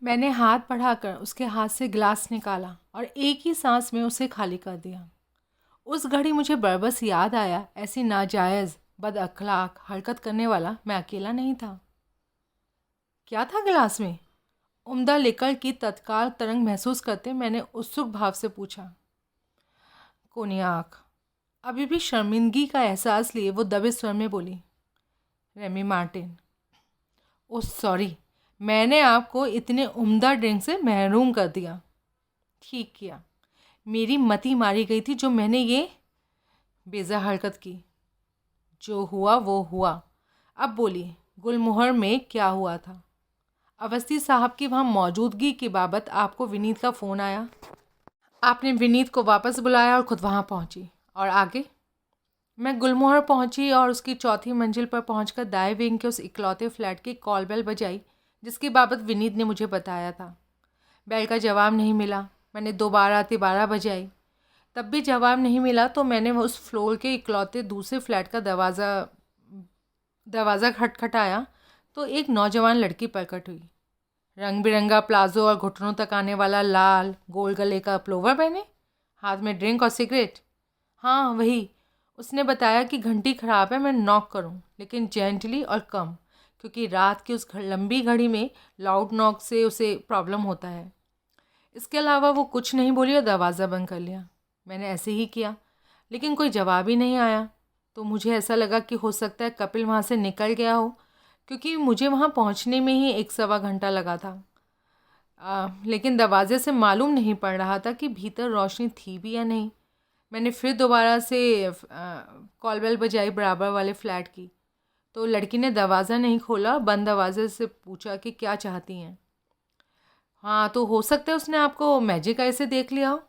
मैंने हाथ बढ़ाकर उसके हाथ से गिलास निकाला और एक ही सांस में उसे खाली कर दिया। उस घड़ी मुझे बरबस याद आया, ऐसी नाजायज़ बद अखलाक हरकत करने वाला मैं अकेला नहीं था। क्या था गिलास में? उम्दा लिकर की तत्काल तरंग महसूस करते मैंने उत्सुक भाव से पूछा। कोनियाक। अभी भी शर्मिंदगी का एहसास लिए वो दबे स्वर में बोली। Ramie Martin. ओह सॉरी, मैंने आपको इतने उम्दा ड्रिंक से महरूम कर दिया। ठीक किया। मेरी मति मारी गई थी जो मैंने ये बेजा हरकत की। जो हुआ वो हुआ। अब बोलिए, गुलमोहर में क्या हुआ था? अवस्थी साहब की वहाँ मौजूदगी की बाबत आपको विनीत का फ़ोन आया। आपने विनीत को वापस बुलाया और खुद वहाँ पहुँची। और आगे? मैं गुलमोहर पहुंची और उसकी चौथी मंजिल पर पहुंचकर दाएं विंग के उस इकलौते फ्लैट की कॉल बेल बजाई जिसकी बाबत विनीत ने मुझे बताया था। बेल का जवाब नहीं मिला। मैंने दोबारा तिबारा बजाई, तब भी जवाब नहीं मिला। तो मैंने उस फ्लोर के इकलौते दूसरे फ्लैट का दरवाज़ा खटखटाया तो एक नौजवान लड़की प्रकट हुई। रंग बिरंगा प्लाजो और घुटनों तक आने वाला लाल गोल गले का प्लोवर पहने, हाथ में ड्रिंक और सिगरेट। हाँ वही। उसने बताया कि घंटी ख़राब है, मैं नॉक करूं, लेकिन जेंटली और कम, क्योंकि रात की उस लंबी घड़ी में लाउड नॉक से उसे प्रॉब्लम होता है। इसके अलावा वो कुछ नहीं बोली और दरवाज़ा बंद कर लिया। मैंने ऐसे ही किया, लेकिन कोई जवाब ही नहीं आया। तो मुझे ऐसा लगा कि हो सकता है कपिल वहाँ से निकल गया हो, क्योंकि मुझे वहाँ पहुँचने में ही 1 सवा घंटा लगा था। लेकिन दरवाजे से मालूम नहीं पड़ रहा था कि भीतर रोशनी थी भी या नहीं। मैंने फिर दोबारा से कॉल बेल बजाई बराबर वाले फ्लैट की, तो लड़की ने दरवाज़ा नहीं खोला। बंद दरवाजे से पूछा कि क्या चाहती हैं। हाँ, तो हो सकता है उसने आपको मैजिक आई से देख लिया हो।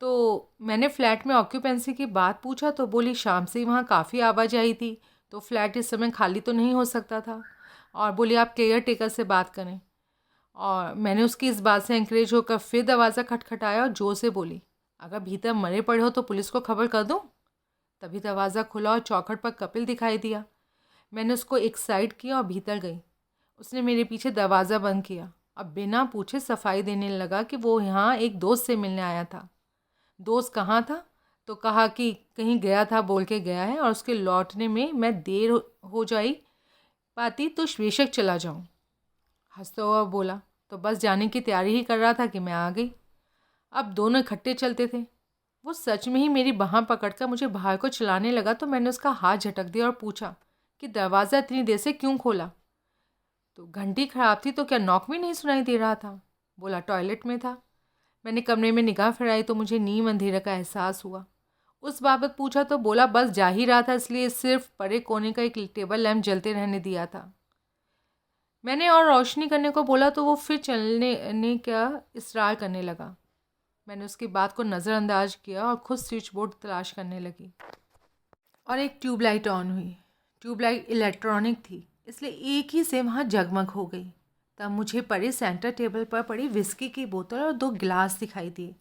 तो मैंने फ्लैट में ऑक्यूपेंसी की बात पूछा तो बोली शाम से ही वहाँ काफ़ी आवाजाही थी, तो फ्लैट इस समय खाली तो नहीं हो सकता था। और बोली आप केयर टेकर से बात करें। और मैंने उसकी इस बात से इंकरेज होकर फिर दरवाज़ा खटखटाया और जोर से बोली, अगर भीतर मरे पड़े हो तो पुलिस को खबर कर दूँ। तभी दरवाज़ा खुला और चौखट पर कपिल दिखाई दिया। मैंने उसको एक साइड किया और भीतर गई। उसने मेरे पीछे दरवाज़ा बंद किया। अब बिना पूछे सफाई देने लगा कि वो यहाँ एक दोस्त से मिलने आया था। दोस्त कहाँ था? तो कहा कि कहीं गया था, बोल के गया है, और उसके लौटने में मैं देर हो जाई पाती तो बेशक चला जाऊँ। हंसता हुआ बोला, तो बस जाने की तैयारी ही कर रहा था कि मैं आ गई। अब दोनों इकट्ठे चलते थे। वो सच में ही मेरी बाँह पकड़कर मुझे बाहर को चलाने लगा तो मैंने उसका हाथ झटक दिया और पूछा कि दरवाज़ा इतनी देर से क्यों खोला? तो घंटी ख़राब थी तो क्या नॉक भी नहीं सुनाई दे रहा था? बोला टॉयलेट में था। मैंने कमरे में निगाह फिराई तो मुझे नीम अंधेरे का एहसास हुआ। उस बाबत पूछा तो बोला बस जा ही रहा था, इसलिए सिर्फ परे कोने का एक टेबल लैंप जलते रहने दिया था। मैंने और रोशनी करने को बोला तो वो फिर चलने का इसरार करने लगा। मैंने उसकी बात को नज़रअंदाज किया और खुद स्विच बोर्ड तलाश करने लगी और एक ट्यूबलाइट ऑन हुई। ट्यूबलाइट इलेक्ट्रॉनिक थी, इसलिए एक ही से वहाँ जगमग हो गई। तब मुझे परे सेंटर टेबल पर पड़ी विस्की की बोतल और 2 गिलास दिखाई दिए।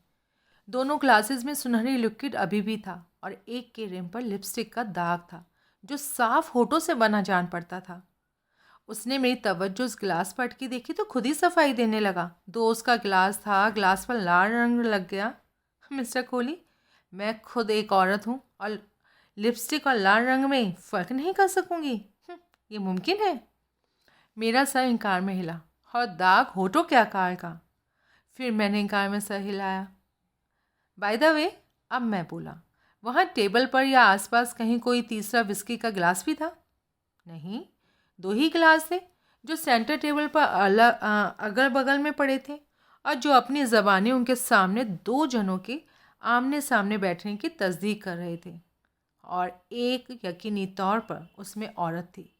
दोनों ग्लासेस में सुनहरी लिक्विड अभी भी था और एक के रिम पर लिपस्टिक का दाग था जो साफ होठों से बना जान पड़ता था। उसने मेरी तवज्जो उस गिलास पर अटकी देखी तो खुद ही सफाई देने लगा। दोस्त का गिलास था, गिलास पर लाल रंग लग गया। मिस्टर कोहली, मैं खुद एक औरत हूँ और लिपस्टिक और लाल रंग में फ़र्क नहीं कर सकूँगी? ये मुमकिन है? मेरा सर इनकार में हिला। और दाग होठों के आकार का। फिर मैंने इनकार में सर हिलाया। बाय द वे, अब मैं बोला, वहाँ टेबल पर या आसपास कहीं कोई तीसरा विस्की का गिलास भी था? नहीं, 2 ही गिलास थे जो सेंटर टेबल पर अगल बगल में पड़े थे और जो अपनी ज़बानें उनके सामने 2 जनों के आमने सामने बैठने की तस्दीक कर रहे थे। और एक यकीनी तौर पर उसमें औरत थी।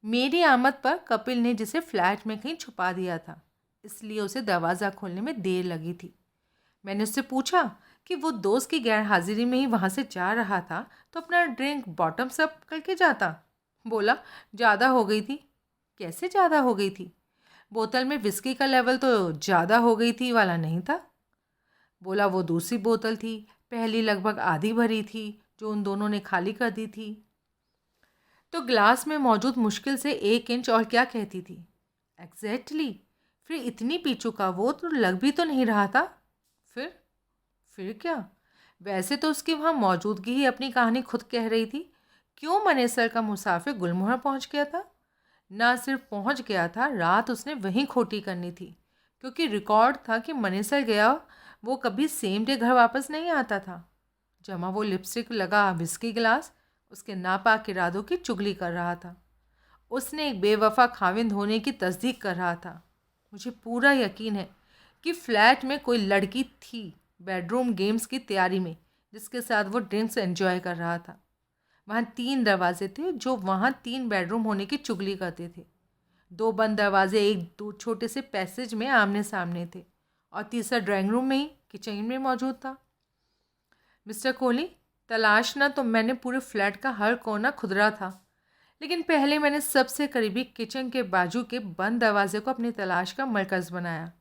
मेरी आमद पर कपिल ने जिसे फ्लैट में कहीं छुपा दिया था, इसलिए उसे दरवाज़ा खोलने में देर लगी थी। मैंने उससे पूछा कि वो दोस्त की गैर हाजिरी में ही वहाँ से जा रहा था तो अपना ड्रिंक बॉटम्स अप करके जाता। बोला ज़्यादा हो गई थी। कैसे ज़्यादा हो गई थी? बोतल में विस्की का लेवल तो ज़्यादा हो गई थी वाला नहीं था। बोला वो दूसरी बोतल थी, पहली लगभग आधी भरी थी जो उन दोनों ने खाली कर दी थी। तो ग्लास में मौजूद मुश्किल से 1 इंच और क्या कहती थी? एग्जैक्टली। फिर इतनी पी चुका वो तो लग भी तो नहीं रहा था। फिर फिर क्या? वैसे तो उसकी वहाँ मौजूदगी ही अपनी कहानी खुद कह रही थी। क्यों मनेसर का मुसाफिर गुलमोहर पहुँच गया था? ना सिर्फ पहुँच गया था, रात उसने वहीं खोटी करनी थी, क्योंकि रिकॉर्ड था कि मनेसर गया वो कभी सेम डे घर वापस नहीं आता था। जमा वो लिपस्टिक लगा विस्की गिलास उसके नापाक इरादों की चुगली कर रहा था। उसने एक बेवफा खाविंद होने की तस्दीक कर रहा था। मुझे पूरा यकीन है कि फ्लैट में कोई लड़की थी बेडरूम गेम्स की तैयारी में, जिसके साथ वो ड्रिंक्स एंजॉय कर रहा था। वहाँ 3 दरवाजे थे जो वहाँ 3 बेडरूम होने की चुगली करते थे। 2 बंद दरवाजे एक दो छोटे से पैसेज में आमने सामने थे और तीसरा ड्राइंग रूम में ही किचन में मौजूद था। मिस्टर कोहली, तलाशना तो मैंने पूरे फ्लैट का हर कोना खुदरा था, लेकिन पहले मैंने सबसे करीबी किचन के बाजू के बंद दरवाजे को अपनी तलाश का मरकज़ बनाया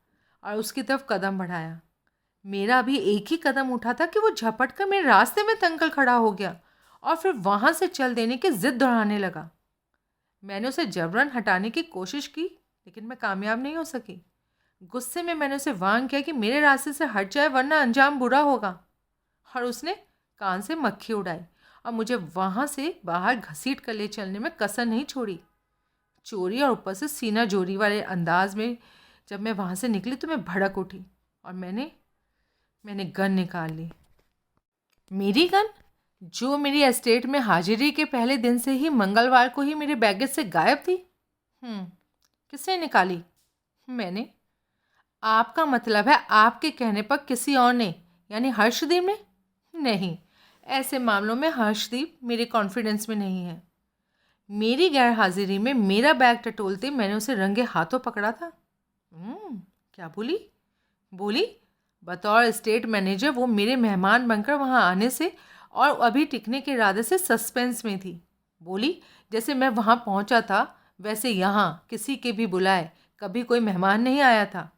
और उसकी तरफ कदम बढ़ाया। मेरा अभी एक ही कदम उठा था कि वो झपट कर मेरे रास्ते में तंकल खड़ा हो गया और फिर वहाँ से चल देने की ज़िद दोहराने लगा। मैंने उसे जबरन हटाने की कोशिश की, लेकिन मैं कामयाब नहीं हो सकी। गुस्से में मैंने उसे वार्न किया कि मेरे रास्ते से हट जाए वरना अंजाम बुरा होगा, और उसने कान से मक्खी उड़ाई और मुझे वहाँ से बाहर घसीट कर ले चलने में कसर नहीं छोड़ी। चोरी और ऊपर से सीना जोरी वाले अंदाज में जब मैं वहाँ से निकली तो मैं भड़क उठी और मैंने गन निकाल ली। मेरी गन, जो मेरी एस्टेट में हाजिरी के पहले दिन से ही मंगलवार को ही मेरे बैगेज से गायब थी। किसने निकाली? मैंने। आपका मतलब है आपके कहने पर किसी और ने, यानी हर्षदीप ने? नहीं, ऐसे मामलों में हर्षदीप मेरे कॉन्फिडेंस में नहीं है। मेरी गैर हाजिरी में मेरा बैग टटोलते मैंने उसे रंगे हाथों पकड़ा था। क्या बोली? बोली बतौर स्टेट मैनेजर वो मेरे मेहमान बनकर वहाँ आने से और अभी टिकने के इरादे से सस्पेंस में थी। बोली जैसे मैं वहाँ पहुँचा था वैसे यहाँ किसी के भी बुलाए कभी कोई मेहमान नहीं आया था,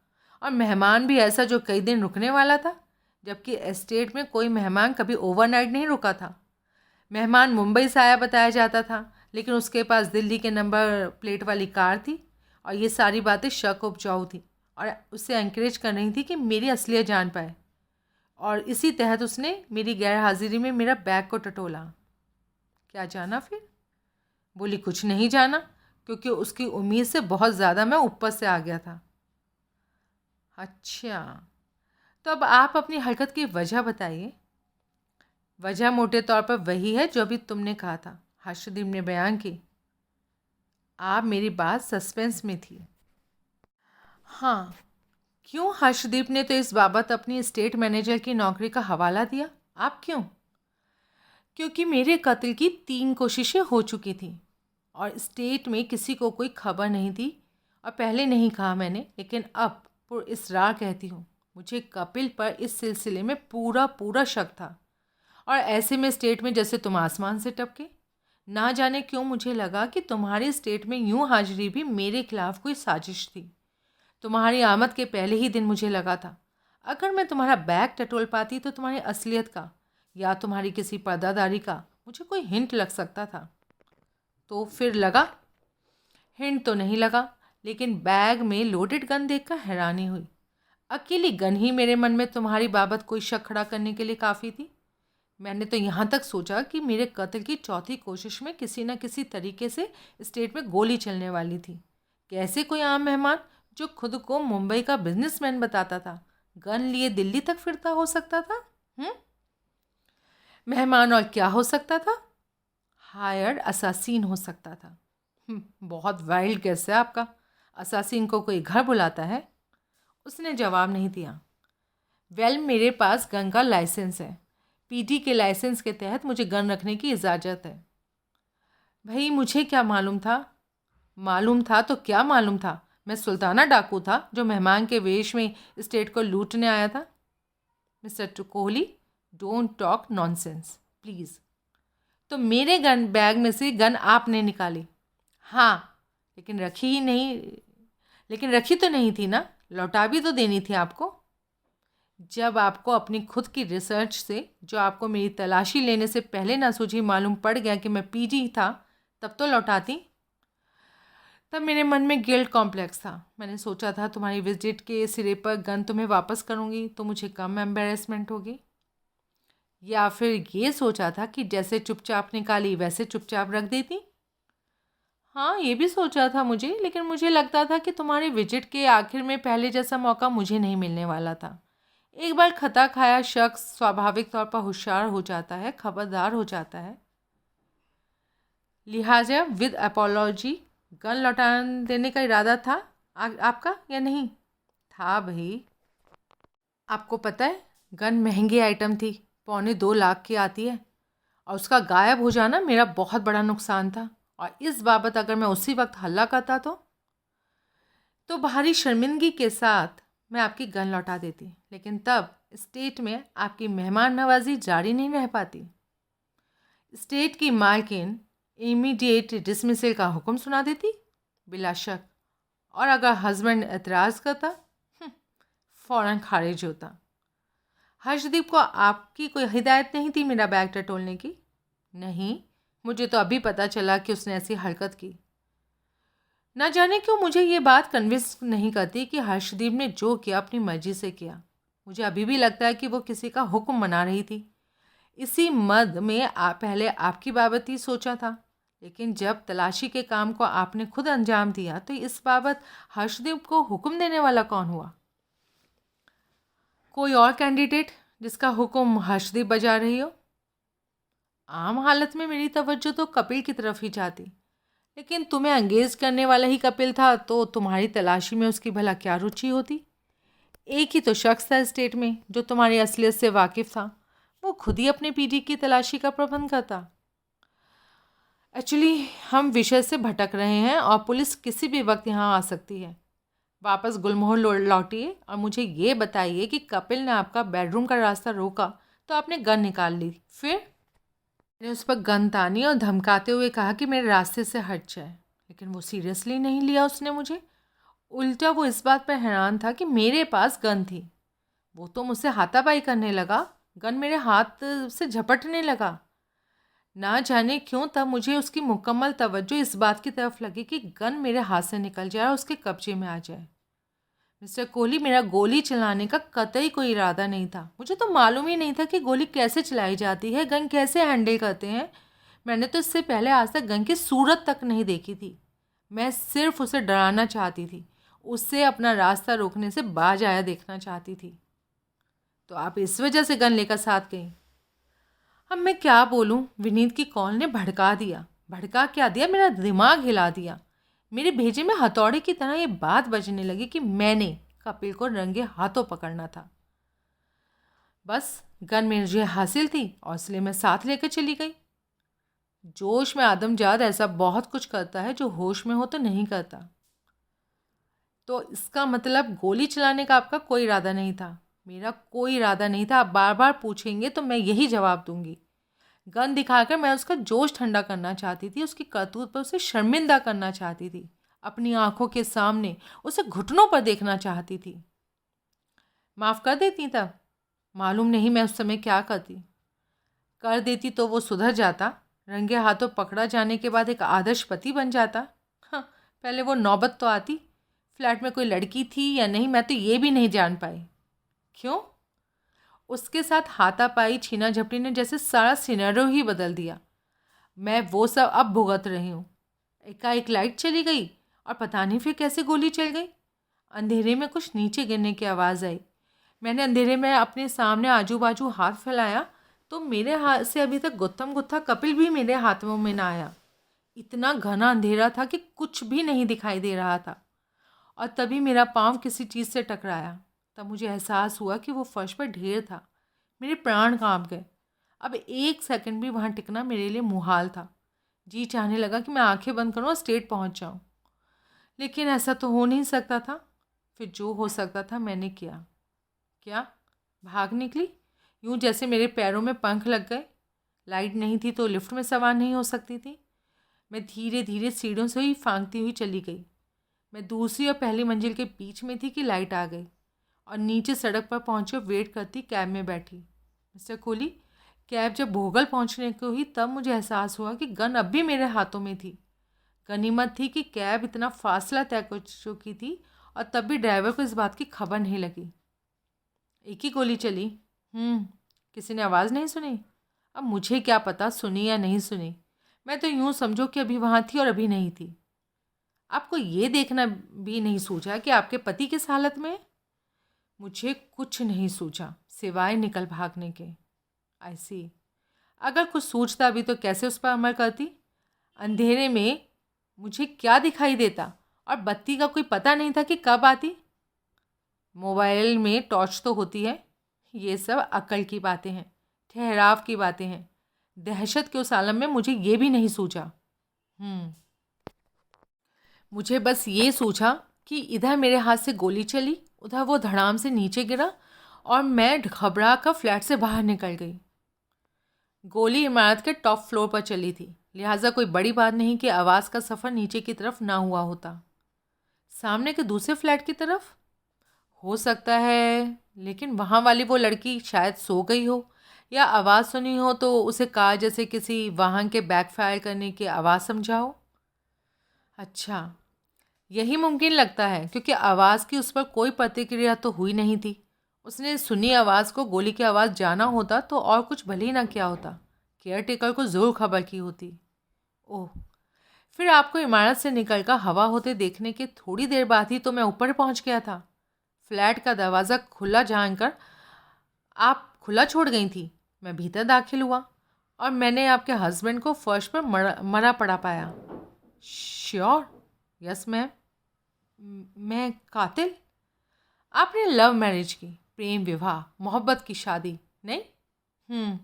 और मेहमान भी ऐसा जो कई दिन रुकने वाला था, जबकि एस्टेट में कोई मेहमान कभी ओवरनाइट नहीं रुका था। मेहमान मुंबई से आया बताया जाता था, लेकिन उसके पास दिल्ली के नंबर प्लेट वाली कार थी, और ये सारी बातें शक उपजाऊ थी और उसे एंकरेज कर रही थी कि मेरी असलियत जान पाए। और इसी तहत उसने मेरी गैर हाजिरी में मेरा बैग को टटोला। क्या जाना फिर? बोली कुछ नहीं जाना, क्योंकि उसकी उम्मीद से बहुत ज़्यादा मैं ऊपर से आ गया था। अच्छा, तो अब आप अपनी हरकत की वजह बताइए। वजह मोटे तौर पर वही है जो अभी तुमने कहा था, हर्षदीप ने बयान की। आप मेरी बात सस्पेंस में थी। हाँ, क्यों? हर्षदीप ने तो इस बाबत अपनी स्टेट मैनेजर की नौकरी का हवाला दिया। आप क्यों? क्योंकि मेरे कत्ल की 3 कोशिशें हो चुकी थीं और स्टेट में किसी को कोई खबर नहीं थी, और पहले नहीं कहा मैंने, लेकिन अब पुरइसरार कहती हूँ, मुझे कपिल पर इस सिलसिले में पूरा पूरा शक था। और ऐसे में स्टेट में जैसे तुम आसमान से टपके। ना जाने क्यों मुझे लगा कि तुम्हारी स्टेट में यूं हाजिरी भी मेरे खिलाफ कोई साजिश थी। तुम्हारी आमद के पहले ही दिन मुझे लगा था अगर मैं तुम्हारा बैग टटोल पाती तो तुम्हारी असलियत का या तुम्हारी किसी पर्दादारी का मुझे कोई हिंट लग सकता था। तो फिर लगा? हिंट तो नहीं लगा, लेकिन बैग में लोडेड गन देखकर हैरानी हुई। अकेली गन ही मेरे मन में तुम्हारी बाबत कोई शक खड़ा करने के लिए काफ़ी थी। मैंने तो यहाँ तक सोचा कि मेरे कत्ल की चौथी कोशिश में किसी न किसी तरीके से स्टेट में गोली चलने वाली थी। कैसे कोई आम मेहमान जो खुद को मुंबई का बिजनेसमैन बताता था गन लिए दिल्ली तक फिरता हो सकता था? मेहमान और क्या हो सकता था? हायर्ड असासीन हो सकता था। बहुत वाइल्ड गेस है आपका। असासीन को कोई घर बुलाता है? उसने जवाब नहीं दिया। वेल, मेरे पास गन का लाइसेंस है। पीटी के लाइसेंस के तहत मुझे गन रखने की इजाज़त है। भाई मुझे क्या मालूम था? मालूम था तो क्या मालूम था? मैं सुल्ताना डाकू था जो मेहमान के वेश में स्टेट को लूटने आया था। Mister Kohli, don't talk nonsense please. तो मेरे गन बैग में से गन आपने निकाली? हाँ, लेकिन रखी तो नहीं थी ना, लौटा भी तो देनी थी आपको। जब आपको अपनी खुद की रिसर्च से, जो आपको मेरी तलाशी लेने से पहले ना सूझी, मालूम पड़ गया कि मैं पीजी था, तब तो लौटाती। तब मेरे मन में गिल्ट कॉम्प्लेक्स था। मैंने सोचा था तुम्हारी विजिट के सिरे पर गन तुम्हें वापस करूँगी तो मुझे कम एम्बेरसमेंट होगी, या फिर ये सोचा था कि जैसे चुपचाप निकाली वैसे चुपचाप रख देती। हाँ, ये भी सोचा था मुझे, लेकिन मुझे लगता था कि तुम्हारी विजिट के आखिर में पहले जैसा मौका मुझे नहीं मिलने वाला था। एक बार खता खाया शख्स स्वाभाविक तौर पर होशियार हो जाता है, खबरदार हो जाता है। लिहाजा विद अपोलॉजी गन लौटा देने का इरादा था आपका या नहीं? था भाई। आपको पता है गन महंगी आइटम थी, 2.25 लाख की आती है, और उसका गायब हो जाना मेरा बहुत बड़ा नुकसान था। और इस बाबत अगर मैं उसी वक्त हल्ला करता तो भारी शर्मिंदगी के साथ मैं आपकी गन लौटा देती, लेकिन तब स्टेट में आपकी मेहमान नवाजी जारी नहीं रह पाती। स्टेट की मालकिन इमीडिएट डिसमिसल का हुक्म सुना देती, बिला शक। और अगर हस्बैंड एतराज़ करता, फ़ौरन खारिज होता। हर्षदीप को आपकी कोई हिदायत नहीं थी मेरा बैग टटोलने की? नहीं, मुझे तो अभी पता चला कि उसने ऐसी हरकत की। ना जाने क्यों मुझे ये बात कन्विंस नहीं करती कि हर्षदीप ने जो किया अपनी मर्जी से किया। मुझे अभी भी लगता है कि वो किसी का हुक्म मना रही थी। इसी मद में पहले आपकी बाबत ही सोचा था, लेकिन जब तलाशी के काम को आपने खुद अंजाम दिया तो इस बाबत हर्षदीप को हुक्म देने वाला कौन हुआ? कोई और कैंडिडेट जिसका हुक्म हर्षदीप बजा रही हो? आम हालत में मेरी तवज्जो तो कपिल की तरफ ही जाती, लेकिन तुम्हें अंगेज करने वाला ही कपिल था तो तुम्हारी तलाशी में उसकी भला क्या रुचि होती? एक ही तो शख्स था स्टेट में जो तुम्हारी असलियत से वाकिफ़ था, वो खुद ही अपने पीढ़ी की तलाशी का प्रबंध करता। एक्चुअली हम विषय से भटक रहे हैं और पुलिस किसी भी वक्त यहाँ आ सकती है। वापस गुलमोहर लौटिए और मुझे ये बताइए कि कपिल ने आपका बेडरूम का रास्ता रोका तो आपने गन निकाल ली, फिर? मैंने उस पर गन तानी और धमकाते हुए कहा कि मेरे रास्ते से हट जाए, लेकिन वो सीरियसली नहीं लिया उसने मुझे। उल्टा वो इस बात पर हैरान था कि मेरे पास गन थी। वो तो मुझसे हाथापाई करने लगा, गन मेरे हाथ से झपटने लगा। ना जाने क्यों तब मुझे उसकी मुकम्मल तवज्जो इस बात की तरफ लगी कि गन मेरे हाथ से निकल जाए और उसके कब्जे में आ जाए। मिस्टर कोहली, मेरा गोली चलाने का कतई कोई इरादा नहीं था। मुझे तो मालूम ही नहीं था कि गोली कैसे चलाई जाती है, गन कैसे हैंडल करते हैं। मैंने तो इससे पहले आज तक गन की सूरत तक नहीं देखी थी। मैं सिर्फ उसे डराना चाहती थी, उससे अपना रास्ता रोकने से बाज आया देखना चाहती थी। तो आप इस वजह से गन लेकर साथ गई? अब मैं क्या बोलूं, विनीत की कॉल ने भड़का दिया। भड़का क्या दिया, मेरा दिमाग हिला दिया। मेरे भेजे में हथौड़े की तरह ये बात बजने लगी कि मैंने कपिल को रंगे हाथों पकड़ना था। बस गन मुझे हासिल थी और इसलिए मैं साथ लेकर चली गई। जोश में आदमजाद ऐसा बहुत कुछ करता है जो होश में हो तो नहीं करता। तो इसका मतलब गोली चलाने का आपका कोई इरादा नहीं था? मेरा कोई इरादा नहीं था। आप बार बार पूछेंगे तो मैं यही जवाब दूंगी। गन दिखाकर मैं उसका जोश ठंडा करना चाहती थी, उसकी करतूत पर उसे शर्मिंदा करना चाहती थी, अपनी आंखों के सामने उसे घुटनों पर देखना चाहती थी। माफ़ कर देती तब? मालूम नहीं मैं उस समय क्या करती। कर देती तो वो सुधर जाता, रंगे हाथों पकड़ा जाने के बाद एक आदर्श पति बन जाता। हाँ, पहले वो नौबत तो आती। फ्लैट में कोई लड़की थी या नहीं मैं तो ये भी नहीं जान पाई। क्यों? उसके साथ हाथापाई छीना झपटी ने जैसे सारा सिनेरियो ही बदल दिया। मैं वो सब अब भुगत रही हूँ। एकाएक लाइट चली गई और पता नहीं फिर कैसे गोली चल गई। अंधेरे में कुछ नीचे गिरने की आवाज़ आई। मैंने अंधेरे में अपने सामने आजू बाजू हाथ फैलाया तो मेरे हाथ से अभी तक गुत्थम गुत्था कपिल भी मेरे हाथों में ना आया। इतना घना अंधेरा था कि कुछ भी नहीं दिखाई दे रहा था। और तभी मेरा पाँव किसी चीज़ से टकराया। तब मुझे एहसास हुआ कि वो फर्श पर ढेर था। मेरे प्राण कांप गए। अब एक सेकंड भी वहाँ टिकना मेरे लिए मुहाल था। जी चाहने लगा कि मैं आंखें बंद करूँ और स्ट्रेट पहुँच जाऊँ, लेकिन ऐसा तो हो नहीं सकता था। फिर जो हो सकता था मैंने किया। क्या? भाग निकली, यूँ जैसे मेरे पैरों में पंख लग गए। लाइट नहीं थी तो लिफ्ट में सवार नहीं हो सकती थी। मैं धीरे धीरे सीढ़ियों से ही फांकती हुई चली गई। मैं दूसरी और पहली मंजिल के बीच में थी कि लाइट आ गई और नीचे सड़क पर पहुंचे वेट करती कैब में बैठी। मिस्टर कोहली, कैब जब भोगल पहुंचने को हुई तब मुझे एहसास हुआ कि गन अब भी मेरे हाथों में थी। गनीमत थी कि कैब इतना फासला तय कर चुकी थी और तब भी ड्राइवर को इस बात की खबर नहीं लगी। एक ही गोली चली। किसी ने आवाज़ नहीं सुनी? अब मुझे क्या पता सुनी या नहीं सुनी, मैं तो यूँ समझो कि अभी वहाँ थी और अभी नहीं थी। आपको ये देखना भी नहीं सूझा कि आपके पति किस हालत में है? मुझे कुछ नहीं सूझा सिवाय निकल भागने के। आई सी। अगर कुछ सूझता भी तो कैसे उस पर अमल करती? अंधेरे में मुझे क्या दिखाई देता और बत्ती का कोई पता नहीं था कि कब आती। मोबाइल में टॉर्च तो होती है। ये सब अक्ल की बातें हैं, ठहराव की बातें हैं। दहशत के उस आलम में मुझे ये भी नहीं सूझा। मुझे बस ये सूझा कि इधर मेरे हाथ से गोली चली, उधर वो धड़ाम से नीचे गिरा और मैं घबरा कर फ्लैट से बाहर निकल गई। गोली इमारत के टॉप फ्लोर पर चली थी, लिहाजा कोई बड़ी बात नहीं कि आवाज़ का सफ़र नीचे की तरफ ना हुआ होता। सामने के दूसरे फ्लैट की तरफ हो सकता है, लेकिन वहाँ वाली वो लड़की शायद सो गई हो या आवाज़ सुनी हो तो उसे कार जैसे किसी वाहन के बैकफायर करने की आवाज़ समझा हो। अच्छा, यही मुमकिन लगता है क्योंकि आवाज़ की उस पर कोई प्रतिक्रिया तो हुई नहीं थी। उसने सुनी आवाज़ को गोली की आवाज़ जाना होता तो और कुछ भले ही ना किया होता, केयर टेकर को ज़रूर खबर की होती। ओह, फिर आपको इमारत से निकलकर हवा होते देखने के थोड़ी देर बाद ही तो मैं ऊपर पहुंच गया था। फ्लैट का दरवाज़ा खुला जानकर आप खुला छोड़ गई थी। मैं भीतर दाखिल हुआ और मैंने आपके हस्बैंड को फर्श पर मरा पड़ा पाया। श्योर? Yes ma'am. मैं कातिल? आपने लव मैरिज की, प्रेम विवाह, मोहब्बत की शादी नहीं?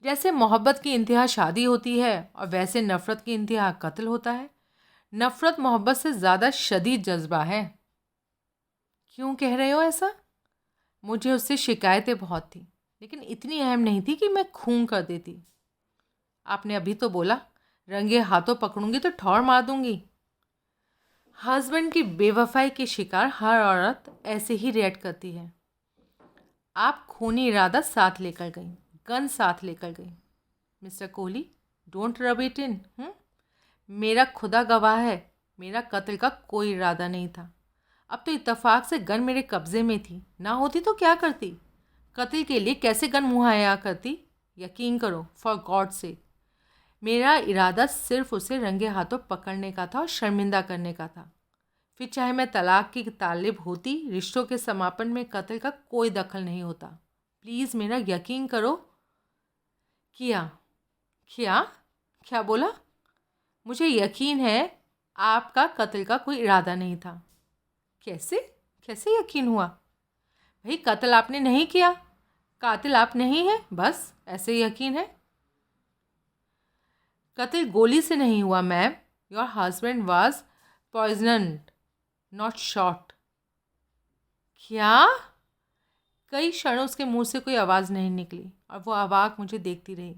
जैसे मोहब्बत की इंतहा शादी होती है और वैसे नफ़रत की इंतहा कत्ल होता है। नफ़रत मोहब्बत से ज़्यादा शदीद जज्बा है। क्यों कह रहे हो ऐसा? मुझे उससे शिकायतें बहुत थी, लेकिन इतनी अहम नहीं थी कि मैं खून कर देती। आपने अभी तो बोला रंगे हाथों पकड़ूंगी तो ठौर मार दूंगी। हस्बैंड की बेवफाई के शिकार हर औरत ऐसे ही रिएक्ट करती है। आप खूनी इरादा साथ लेकर गई, गन साथ लेकर गई। Mister Kohli, don't rub it in. मेरा खुदा गवाह है, मेरा कत्ल का कोई इरादा नहीं था। अब तो इत्तेफाक से गन मेरे कब्ज़े में थी, ना होती तो क्या करती? कत्ल के लिए कैसे गन मुहैया करती? यकीन करो, फॉर गॉड से, मेरा इरादा सिर्फ उसे रंगे हाथों पकड़ने का था और शर्मिंदा करने का था। फिर चाहे मैं तलाक की तालिब होती, रिश्तों के समापन में कत्ल का कोई दखल नहीं होता। प्लीज़ मेरा यकीन करो। क्या क्या क्या बोला? मुझे यकीन है आपका कत्ल का कोई इरादा नहीं था। कैसे कैसे यकीन हुआ? भाई, कत्ल आपने नहीं किया, कातिल आप नहीं हैं, बस ऐसे यकीन है। कत्ल गोली से नहीं हुआ ma'am. Your husband was poisoned, not shot. क्या? कई क्षणों उसके मुंह से कोई आवाज़ नहीं निकली और वो अवाक मुझे देखती रही।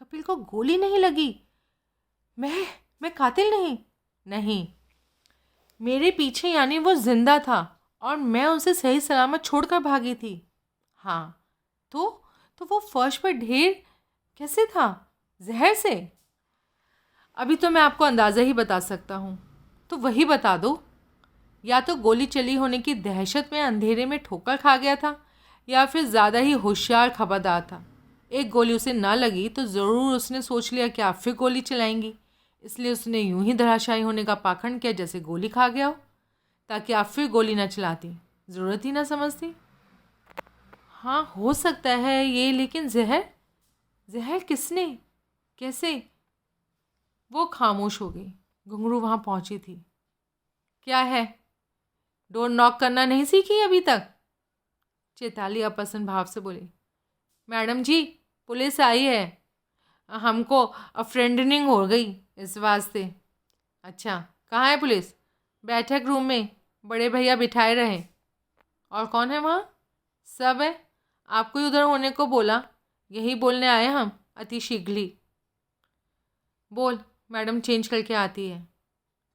कपिल को गोली नहीं लगी। मैं कातिल नहीं। नहीं, मेरे पीछे यानी वो जिंदा था और मैं उसे सही सलामत छोड़कर भागी थी। हाँ, तो वो फर्श पर ढेर कैसे था? जहर से? अभी तो मैं आपको अंदाज़ा ही बता सकता हूँ, तो वही बता दो। या तो गोली चली होने की दहशत में अंधेरे में ठोकर खा गया था, या फिर ज़्यादा ही होशियार खबरदार था। एक गोली उसे ना लगी तो ज़रूर उसने सोच लिया कि आप फिर गोली चलाएंगी, इसलिए उसने यूं ही धराशायी होने का पाखंड किया जैसे गोली खा गया हो, ताकि आप फिर गोली ना चलाती, ज़रूरत ही ना समझती। हाँ, हो सकता है ये, लेकिन जहर? जहर किसने, कैसे? वो खामोश हो गई। घुंघरू वहाँ पहुँची थी। क्या है? डोर नॉक करना नहीं सीखी अभी तक? चैताली अपसंद भाव से बोली। मैडम जी, पुलिस आई है, हमको अफ्रेंडनिंग हो गई इस वास्ते। अच्छा, कहाँ है पुलिस? बैठक रूम में, बड़े भैया बिठाए रहे। और कौन है वहाँ? सब है। आपको ही उधर होने को बोला, यही बोलने आए हम, अति शीघ्र। बोल, मैडम चेंज करके आती है।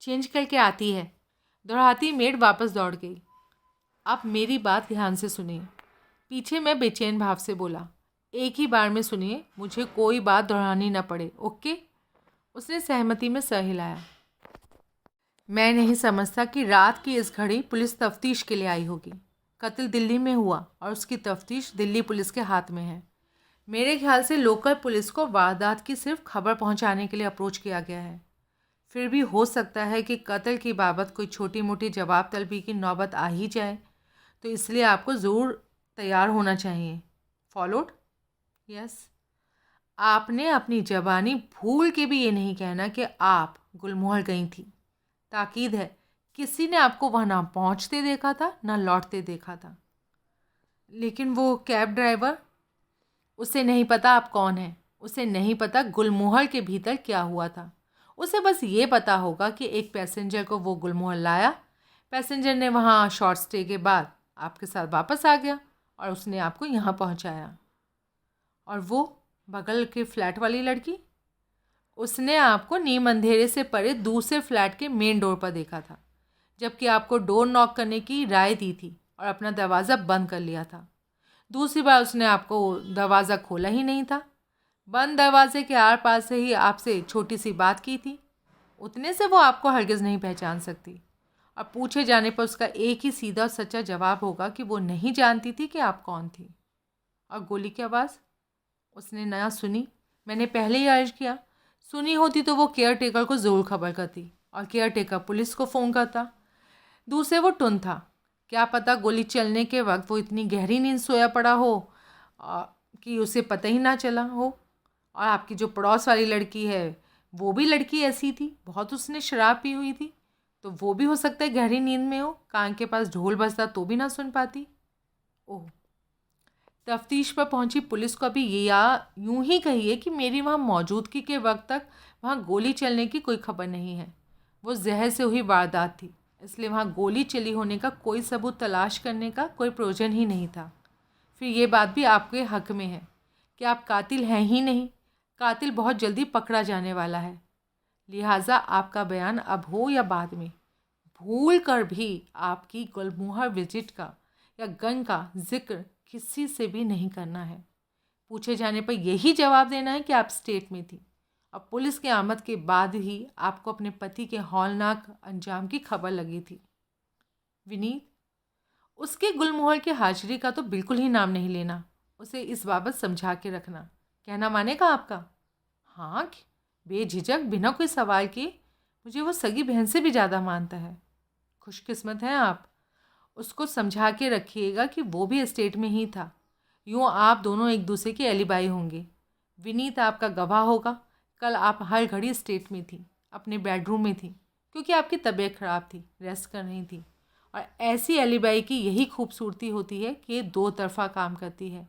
चेंज करके आती है, दोहराती मेड वापस दौड़ गई। आप मेरी बात ध्यान से सुनिए, पीछे मैं बेचैन भाव से बोला। एक ही बार में सुनिए, मुझे कोई बात दोहरानी ना पड़े, ओके? उसने सहमति में सर हिलाया। मैं नहीं समझता कि रात की इस घड़ी पुलिस तफ्तीश के लिए आई होगी। कत्ल दिल्ली में हुआ और उसकी तफ्तीश दिल्ली पुलिस के हाथ में है। मेरे ख्याल से लोकल पुलिस को वारदात की सिर्फ खबर पहुंचाने के लिए अप्रोच किया गया है। फिर भी हो सकता है कि कत्ल की बाबत कोई छोटी मोटी जवाब तलबी की नौबत आ ही जाए, तो इसलिए आपको ज़रूर तैयार होना चाहिए। फॉलोड? यस। आपने अपनी ज़बानी भूल के भी ये नहीं कहना कि आप गुलमोहर गई थी। ताकीद है, किसी ने आपको वहाँ ना पहुँचते देखा था ना लौटते देखा था। लेकिन वो कैब ड्राइवर, उसे नहीं पता आप कौन हैं। उसे नहीं पता गुलमोहर के भीतर क्या हुआ था। उसे बस ये पता होगा कि एक पैसेंजर को वो गुलमोहर लाया, पैसेंजर ने वहाँ शॉर्ट स्टे के बाद आपके साथ वापस आ गया और उसने आपको यहाँ पहुँचाया। और वो बगल के फ्लैट वाली लड़की, उसने आपको नीम अंधेरे से परे दूसरे फ्लैट के मेन डोर पर देखा था, जबकि आपको डोर नॉक करने की राय दी थी और अपना दरवाज़ा बंद कर लिया था। दूसरी बार उसने आपको दरवाज़ा खोला ही नहीं था। बंद दरवाजे के आर पार से ही आपसे छोटी सी बात की थी। उतने से वो आपको हरगिज़ नहीं पहचान सकती। और पूछे जाने पर उसका एक ही सीधा और सच्चा जवाब होगा कि वो नहीं जानती थी कि आप कौन थी। और गोली की आवाज़ उसने ना सुनी। मैंने पहले ही अर्ज किया, सुनी होती तो वो केयर टेकर को ज़रूर खबर करती और केयर टेकर पुलिस को फ़ोन करता। दूसरे वो टुन था, क्या पता गोली चलने के वक्त वो इतनी गहरी नींद सोया पड़ा हो कि उसे पता ही ना चला हो। और आपकी जो पड़ोस वाली लड़की है, वो भी लड़की ऐसी थी, बहुत उसने शराब पी हुई थी, तो वो भी हो सकता है गहरी नींद में हो, कान के पास ढोल बजता तो भी ना सुन पाती। ओह। तफ्तीश पर पहुंची पुलिस को अभी ये या यूं ही कहिए कि मेरी वहाँ मौजूदगी के वक्त तक वहाँ गोली चलने की कोई खबर नहीं है। वो जहर से हुई वारदात थी, इसलिए वहाँ गोली चली होने का कोई सबूत तलाश करने का कोई प्रयोजन ही नहीं था। फिर ये बात भी आपके हक में है कि आप कातिल हैं ही नहीं। कातिल बहुत जल्दी पकड़ा जाने वाला है, लिहाजा आपका बयान अब हो या बाद में, भूल कर भी आपकी गुलमोहर विजिट का या गन का जिक्र किसी से भी नहीं करना है। पूछे जाने पर यही जवाब देना है कि आप स्टेट में थी और पुलिस के आमद के बाद ही आपको अपने पति के हौलनाक अंजाम की खबर लगी थी। विनीत, उसके गुलमोहर की हाजिरी का तो बिल्कुल ही नाम नहीं लेना। उसे इस बाबत समझा के रखना। कहना मानेगा आपका? हाँ, बेझिझक बिना कोई सवाल किए। मुझे वो सगी बहन से भी ज़्यादा मानता है। खुशकिस्मत हैं आप। उसको समझा के रखिएगा कि वो भी एस्टेट में ही था। यूँ आप दोनों एक दूसरे के एलिबाई होंगे। विनीत आपका गवाह होगा। कल आप हर घड़ी स्टेट में थी, अपने बेडरूम में थी, क्योंकि आपकी तबीयत ख़राब थी, रेस्ट कर रही थी। और ऐसी एलिबाई की यही खूबसूरती होती है कि ये दो तरफा काम करती है।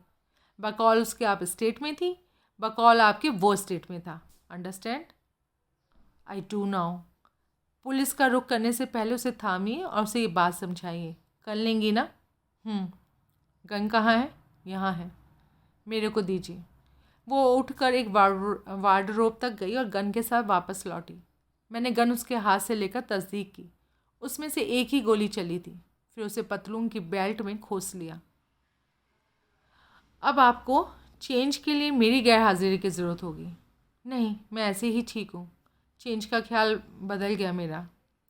बकौल उसके आप स्टेट में थी, बकौल आपके वो स्टेट में था। Understand? I do now. Police का रुख करने से पहले उसे थामिए और उसे ये बात समझाइए। कर लेंगी ना? गन कहाँ है? यहाँ है। मेरे को दीजिए। वो उठकर एक वार्डरोब तक गई और गन के साथ वापस लौटी। मैंने गन उसके हाथ से लेकर तस्दीक की। उसमें से एक ही गोली चली थी। फिर उसे पतलून की बेल्ट में खोस लिया। अब आपको चेंज के लिए मेरी गैर हाजिरी की ज़रूरत होगी। नहीं, मैं ऐसे ही ठीक हूँ। चेंज का ख्याल बदल गया मेरा।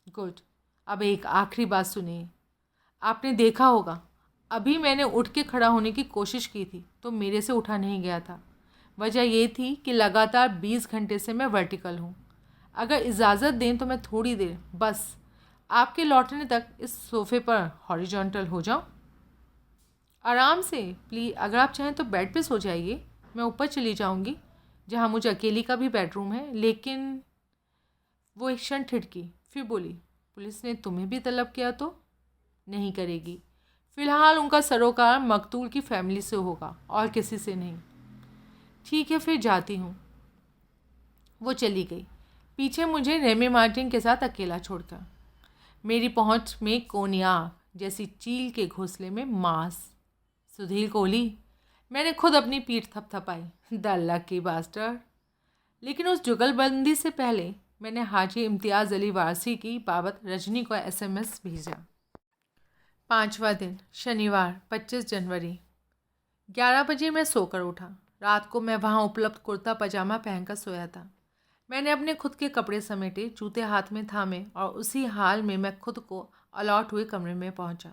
गुड। अब एक आखिरी बात सुनिए। आपने देखा होगा, अभी मैंने उठ के खड़ा होने की कोशिश की थी तो मेरे से उठा नहीं गया था। वजह ये थी कि लगातार 20 घंटे से मैं वर्टिकल हूँ। अगर इजाज़त दें तो मैं थोड़ी देर, बस आपके लौटने तक इस सोफ़े पर हॉरिजॉन्टल हो जाऊँ। आराम से प्लीज़। अगर आप चाहें तो बेड पे सो जाइए, मैं ऊपर चली जाऊँगी जहाँ मुझे अकेली का भी बेडरूम है। लेकिन वो एक क्षण ठिठकी, फिर बोली, पुलिस ने तुम्हें भी तलब किया तो? नहीं करेगी। फ़िलहाल उनका सरोकार मकतूल की फैमिली से होगा और किसी से नहीं। ठीक है, फिर जाती हूँ। वो चली गई, पीछे मुझे रेमी मार्टिन के साथ अकेला छोड़कर। मेरी पहुँच में कोनियाक जैसी चील के घोंसले में मांस। सुधीर कोहली, मैंने खुद अपनी पीठ थपथपाई। The lucky bastard. लेकिन उस जुगलबंदी से पहले मैंने हाजी इम्तियाज़ अली वारसी की बाबत रजनी को SMS भेजा। 5वां दिन, शनिवार, 25 जनवरी। 11 बजे मैं सोकर उठा। रात को मैं वहाँ उपलब्ध कुर्ता पजामा पहनकर सोया था। मैंने अपने खुद के कपड़े समेटे, जूते हाथ में थामे और उसी हाल में मैं खुद को अलॉट हुए कमरे में पहुंचा।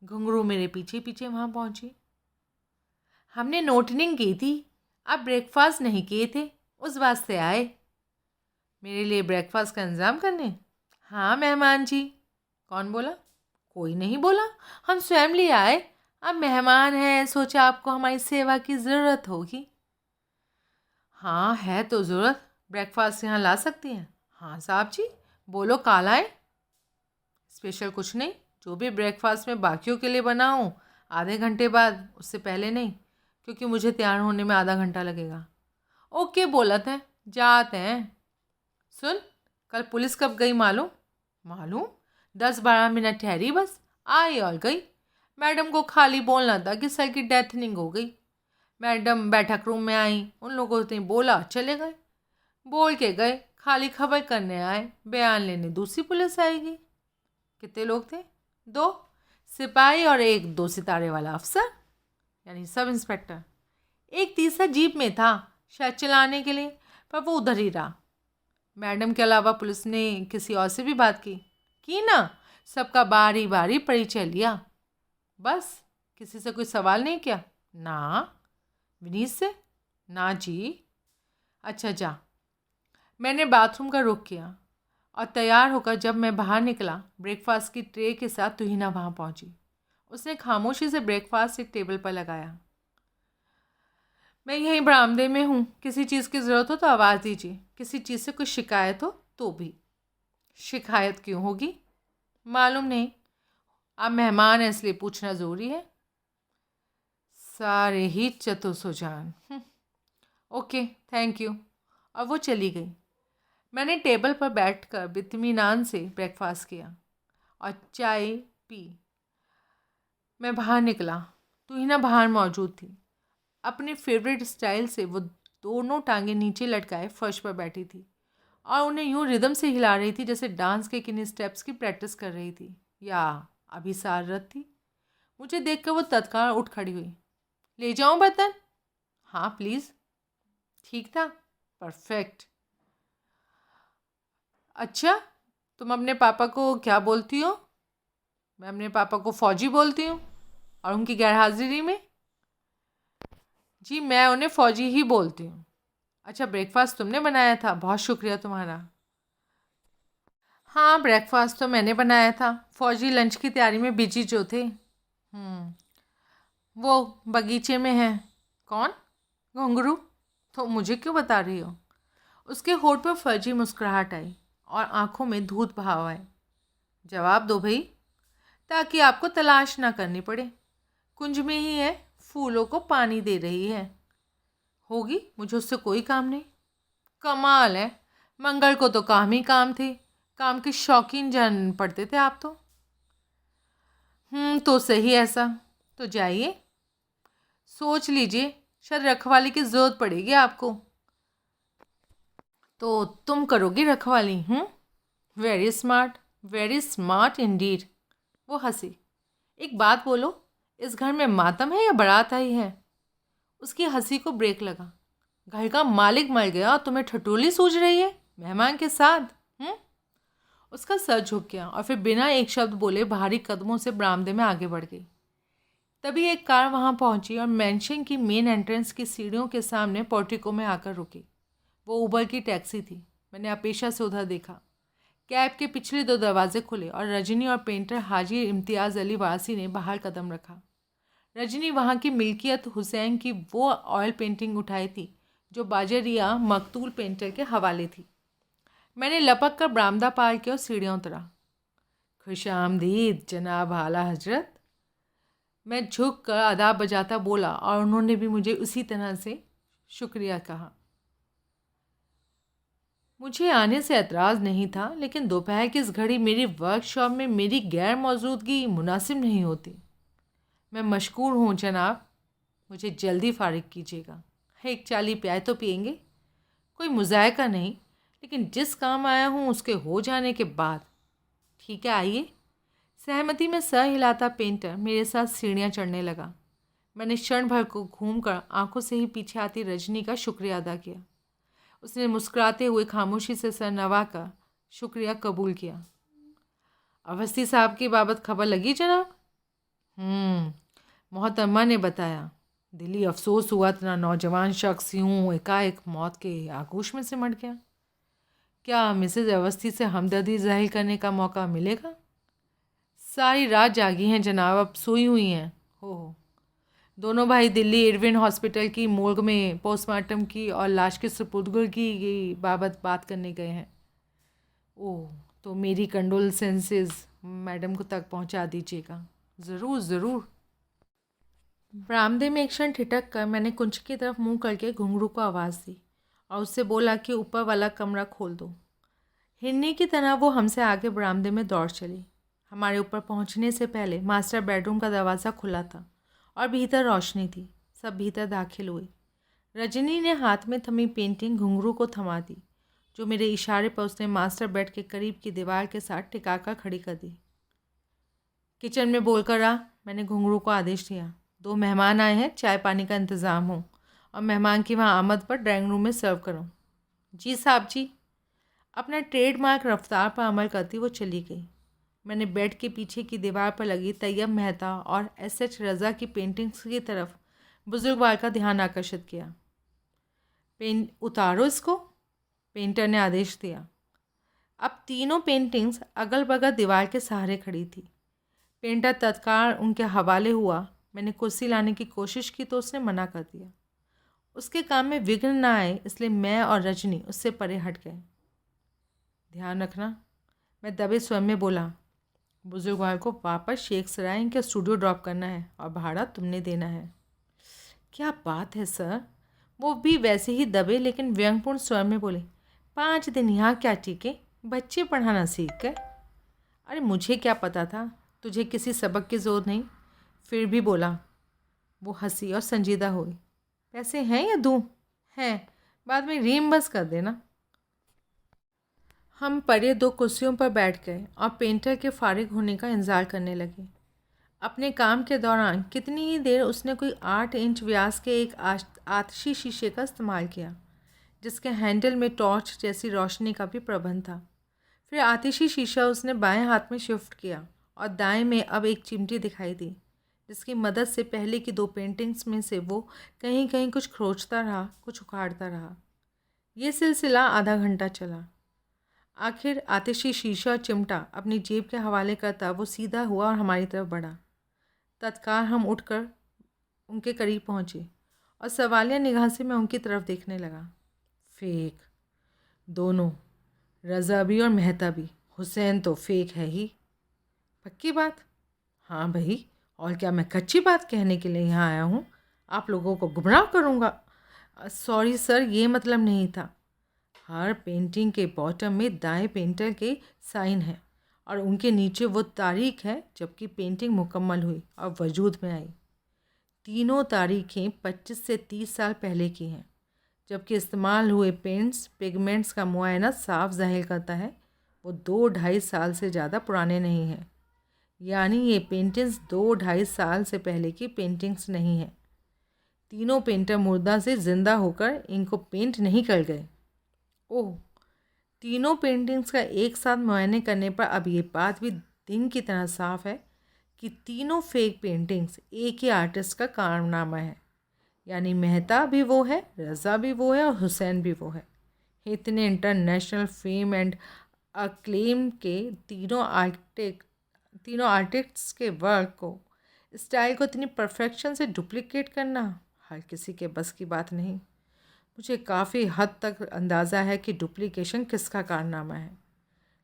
घुंघरू मेरे पीछे पीछे वहां पहुंची। हमने नोटनिंग की थी, आप ब्रेकफास्ट नहीं किए थे, उस वास्ते आए। मेरे लिए ब्रेकफास्ट का इंतज़ाम करने? हाँ मेहमान जी। कौन बोला? कोई नहीं बोला, हम स्वयं ले आए। आप मेहमान हैं, सोचा आपको हमारी सेवा की ज़रूरत होगी। हाँ है तो ज़रूरत, ब्रेकफास्ट यहाँ ला सकती हैं? हाँ साहब जी, बोलो काल आए। स्पेशल कुछ नहीं, जो भी ब्रेकफास्ट में बाकियों के लिए बनाऊँ आधे घंटे बाद, उससे पहले नहीं, क्योंकि मुझे तैयार होने में आधा घंटा लगेगा। ओके बोलत हैं, जाते हैं। सुन, कल पुलिस कब गई मालूम? मालूम, 10-12 मिनट ठहरी बस, आई और गई। मैडम को खाली बोलना था कि सर की डेथनिंग हो गई। मैडम बैठक रूम में आई, उन लोगों ने बोला, चले गए। बोल के गए, खाली खबर करने आए, बयान लेने दूसरी पुलिस आएगी। कितने लोग थे? 2 सिपाही और एक 2 सितारे वाला अफसर, यानी सब इंस्पेक्टर। एक तीसरा जीप में था, शायद चलाने के लिए, पर वो उधर ही रहा। मैडम के अलावा पुलिस ने किसी और से भी बात की ना, सबका बारी बारी परिचय लिया। बस, किसी से कोई सवाल नहीं किया? ना। विनीत से? ना जी। अच्छा जा। मैंने बाथरूम का रुख किया और तैयार होकर जब मैं बाहर निकला, ब्रेकफास्ट की ट्रे के साथ तुहिना वहाँ पहुँची। उसने खामोशी से ब्रेकफास्ट एक टेबल पर लगाया। मैं यहीं बरामदे में हूँ, किसी चीज़ की ज़रूरत हो तो आवाज़ दीजिए, किसी चीज़ से कोई शिकायत हो तो भी। शिकायत क्यों होगी? मालूम नहीं, आप मेहमान हैं इसलिए पूछना ज़रूरी है। सारे ही चतुर सुजान। Okay thank you. और वो चली गई। मैंने टेबल पर बैठकर इत्मीनान से ब्रेकफास्ट किया और चाय पी। मैं बाहर निकला, तुहिना बाहर मौजूद थी। अपने फेवरेट स्टाइल से वो दोनों टांगें नीचे लटकाए फर्श पर बैठी थी और उन्हें यूं रिदम से हिला रही थी जैसे डांस के किन्हीं स्टेप्स की प्रैक्टिस कर रही थी या अभी साररत थी। मुझे देखकर वो तत्काल उठ खड़ी हुई। ले जाऊं बर्तन? हाँ प्लीज़। ठीक था? परफेक्ट। अच्छा, तुम अपने पापा को क्या बोलती हो? मैं अपने पापा को फौजी बोलती हूँ। और उनकी गैरहाजिरी में? जी मैं उन्हें फ़ौजी ही बोलती हूँ। अच्छा, ब्रेकफास्ट तुमने बनाया था, बहुत शुक्रिया तुम्हारा। हाँ ब्रेकफास्ट तो मैंने बनाया था, फ़ौजी लंच की तैयारी में बिजी जो थे। वो बगीचे में है। कौन? घुंघरू। तो मुझे क्यों बता रही हो? उसके होठ पर फर्जी मुस्कुराहट आई और आंखों में धूत भाव आए। जवाब दो भाई, ताकि आपको तलाश ना करनी पड़े। कुंज में ही है, फूलों को पानी दे रही है। होगी, मुझे उससे कोई काम नहीं। कमाल है, मंगल को तो काम ही काम थे, काम के शौकीन जान पड़ते थे आप तो। तो सही ऐसा। तो जाइए, सोच लीजिए, शायद रखवाली की ज़रूरत पड़ेगी आपको। तो तुम करोगी रखवाली? Very smart Indeed. वो हंसी। एक बात बोलो, इस घर में मातम है या बारात आई है? उसकी हंसी को ब्रेक लगा। घर का मालिक मर गया और तुम्हें ठठोली सूझ रही है मेहमान के साथ? उसका सर झुक गया और फिर बिना एक शब्द बोले भारी कदमों से बरामदे में आगे बढ़ गई। तभी एक कार वहां पहुंची और मैंशन की मेन एंट्रेंस की सीढ़ियों के सामने पोर्टिको में आकर रुकी। वो उबर की टैक्सी थी। मैंने अपेशा से उधर देखा। कैब के पिछले 2 दरवाजे खुले और रजनी और पेंटर हाजी इम्तियाज़ अली वासी ने बाहर कदम रखा। रजनी वहाँ की मिल्कियत हुसैन की वो ऑयल पेंटिंग उठाई थी जो बाजरिया मकतूल पेंटर के हवाले थी। मैंने लपक कर बरामदा पार किया और सीढ़ियाँ उतरा। खुशामदीद जनाब आला हजरत। मैं झुक कर आदाब बजाता बोला और उन्होंने भी मुझे उसी तरह से शुक्रिया कहा। मुझे आने से एतराज़ नहीं था, लेकिन दोपहर की इस घड़ी मेरी वर्कशॉप में मेरी गैर मौजूदगी मुनासिब नहीं होती। मैं मशकूर हूँ जनाब, मुझे जल्दी फारिग कीजिएगा। एक चाली प्याय तो पियेंगे? कोई मुज़ायका नहीं, लेकिन जिस काम आया हूँ उसके हो जाने के बाद। ठीक है आइए। सहमति में सर हिलाता पेंटर मेरे साथ सीढ़ियाँ चढ़ने लगा। मैंने क्षण भर को घूमकर आंखों से ही पीछे आती रजनी का शुक्रिया अदा किया। उसने मुस्कुराते हुए खामोशी से सर नवाकर शुक्रिया कबूल किया। अवस्थी साहब की बाबत खबर लगी जनाब? मोहतरमा ने बताया। दिली अफसोस हुआ, इतना नौजवान शख्स यूं एकाएक मौत के आगोश में सिमट गया। क्या मिसेज अवस्थी से हमदर्दी जाहिर करने का मौका मिलेगा? सारी रात जागी हैं जनाब, अब सोई हुई हैं। हो दोनों भाई दिल्ली इरविन हॉस्पिटल की मोर्ग में पोस्टमार्टम की और लाश के सुपुर्दगी की बाबत बात करने गए हैं। ओह, तो मेरी कंडोलेंसेस मैडम को तक पहुंचा दीजिएगा। ज़रूर ज़रूर। बरामदे में एक क्षण ठिठक कर मैंने कुंज की तरफ मुंह करके घुंघरू को आवाज़ दी और उससे बोला कि ऊपर वाला कमरा खोल दो। हिरनी की तरह वो हमसे आगे बरामदे में दौड़ चली। हमारे ऊपर पहुंचने से पहले मास्टर बेडरूम का दरवाज़ा खुला था और भीतर रोशनी थी। सब भीतर दाखिल हुए। रजनी ने हाथ में थमी पेंटिंग घुंघरू को थमा दी, जो मेरे इशारे पर उसने मास्टर बेड के करीब की दीवार के साथ टिकाकर खड़ी कर दी। किचन में बोलकर आ, मैंने घुंघरू को आदेश दिया। 2 मेहमान आए हैं, चाय पानी का इंतज़ाम हो और मेहमान की वहाँ आमद पर ड्राइंग रूम में सर्व करो। जी साहब जी। अपना ट्रेडमार्क रफ्तार पर अमल करती वो चली गई। मैंने बेड के पीछे की दीवार पर लगी तैयब मेहता और एस.एच. रज़ा की पेंटिंग्स की तरफ बुजुर्गवार का ध्यान आकर्षित किया। पेंट उतारो इसको, पेंटर ने आदेश दिया। अब तीनों पेंटिंग्स अगल बगल दीवार के सहारे खड़ी थी। पेंटर तत्काल उनके हवाले हुआ। मैंने कुर्सी लाने की कोशिश की तो उसने मना कर दिया। उसके काम में विघ्न न आए, इसलिए मैं और रजनी उससे परे हट गए। ध्यान रखना, मैं दबे स्वर में बोला। बुजुर्गवार को वापस शेख सराय के स्टूडियो ड्रॉप करना है और भाड़ा तुमने देना है। क्या बात है सर, वो भी वैसे ही दबे लेकिन व्यंगपूर्ण स्वर में बोले। 5 दिन यहाँ क्या टीके, बच्चे पढ़ाना सीख गए। अरे मुझे क्या पता था, तुझे किसी सबक की ज़रूरत नहीं। फिर भी बोला। वो हंसी और संजीदा हुई। पैसे हैं या दूँ? हैं, बाद में रीइंबर्स कर देना। हम परे 2 कुर्सियों पर बैठ गए और पेंटर के फारिग होने का इंतज़ार करने लगे। अपने काम के दौरान कितनी ही देर उसने कोई 8 इंच व्यास के एक आतशी शीशे का इस्तेमाल किया, जिसके हैंडल में टॉर्च जैसी रोशनी का भी प्रबंध था। फिर आतिशी शीशा उसने बाएं हाथ में शिफ्ट किया और दाएं में अब एक चिमटी दिखाई दी, जिसकी मदद से पहले की 2 पेंटिंग्स में से वो कहीं कहीं कुछ खरोंचता रहा, कुछ उखाड़ता रहा। ये सिलसिला आधा घंटा चला। आखिर आतिशी शीशा और चिमटा अपनी जेब के हवाले करता वो सीधा हुआ और हमारी तरफ बढ़ा। तत्काल हम उठकर उनके करीब पहुँचे और सवालिया निगाह से मैं उनकी तरफ देखने लगा। फेक, दोनों, रज़ा भी और मेहता भी। हुसैन तो फेक है ही। पक्की बात? हाँ भाई, और क्या मैं कच्ची बात कहने के लिए यहाँ आया हूँ? आप लोगों को गुमराह करूँगा? सॉरी सर, ये मतलब नहीं था। हर पेंटिंग के बॉटम में दाएं पेंटर के साइन है और उनके नीचे वो तारीख है जबकि पेंटिंग मुकम्मल हुई और वजूद में आई। तीनों तारीखें 25 से 30 साल पहले की हैं, जबकि इस्तेमाल हुए पेंट्स पिगमेंट्स का मुआयना साफ ज़ाहिर करता है वो 2-2.5 साल से ज़्यादा पुराने नहीं हैं। यानी ये पेंटिंग्स 2-2.5 साल से पहले की पेंटिंग्स नहीं हैं। तीनों पेंटर मुर्दा से ज़िंदा होकर इनको पेंट नहीं कर गए। ओह, तीनों पेंटिंग्स का एक साथ मुआयने करने पर अब ये बात भी दिन की तरह साफ़ है कि तीनों फेक पेंटिंग्स एक ही आर्टिस्ट का कारनामा है। यानी मेहता भी वो है, रज़ा भी वो है और हुसैन भी वो है। इतने इंटरनेशनल फेम एंड अक्लेम के तीनों आर्टिस्ट्स के वर्क को, स्टाइल को इतनी परफेक्शन से डुप्लिकेट करना हर किसी के बस की बात नहीं। मुझे काफ़ी हद तक अंदाज़ा है कि डुप्लीकेशन किसका कारनामा है,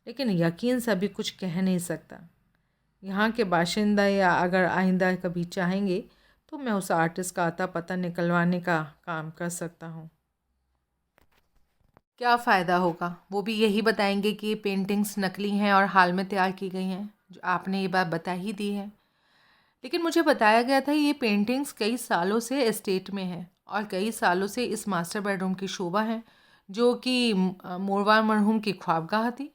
लेकिन यकीन से अभी कुछ कह नहीं सकता। यहाँ के बाशिंदा या अगर आइंदा कभी चाहेंगे तो मैं उस आर्टिस्ट का अता पता निकलवाने का काम कर सकता हूँ। क्या फ़ायदा होगा? वो भी यही बताएंगे कि ये पेंटिंग्स नकली हैं और हाल में तैयार की गई हैं, जो आपने ये बात बता ही दी है। लेकिन मुझे बताया गया था ये पेंटिंग्स कई सालों से एस्टेट में है और कई सालों से इस मास्टर बेडरूम की शोभा है, जो कि मोरवार मरहूम की ख्वाबगाह थी।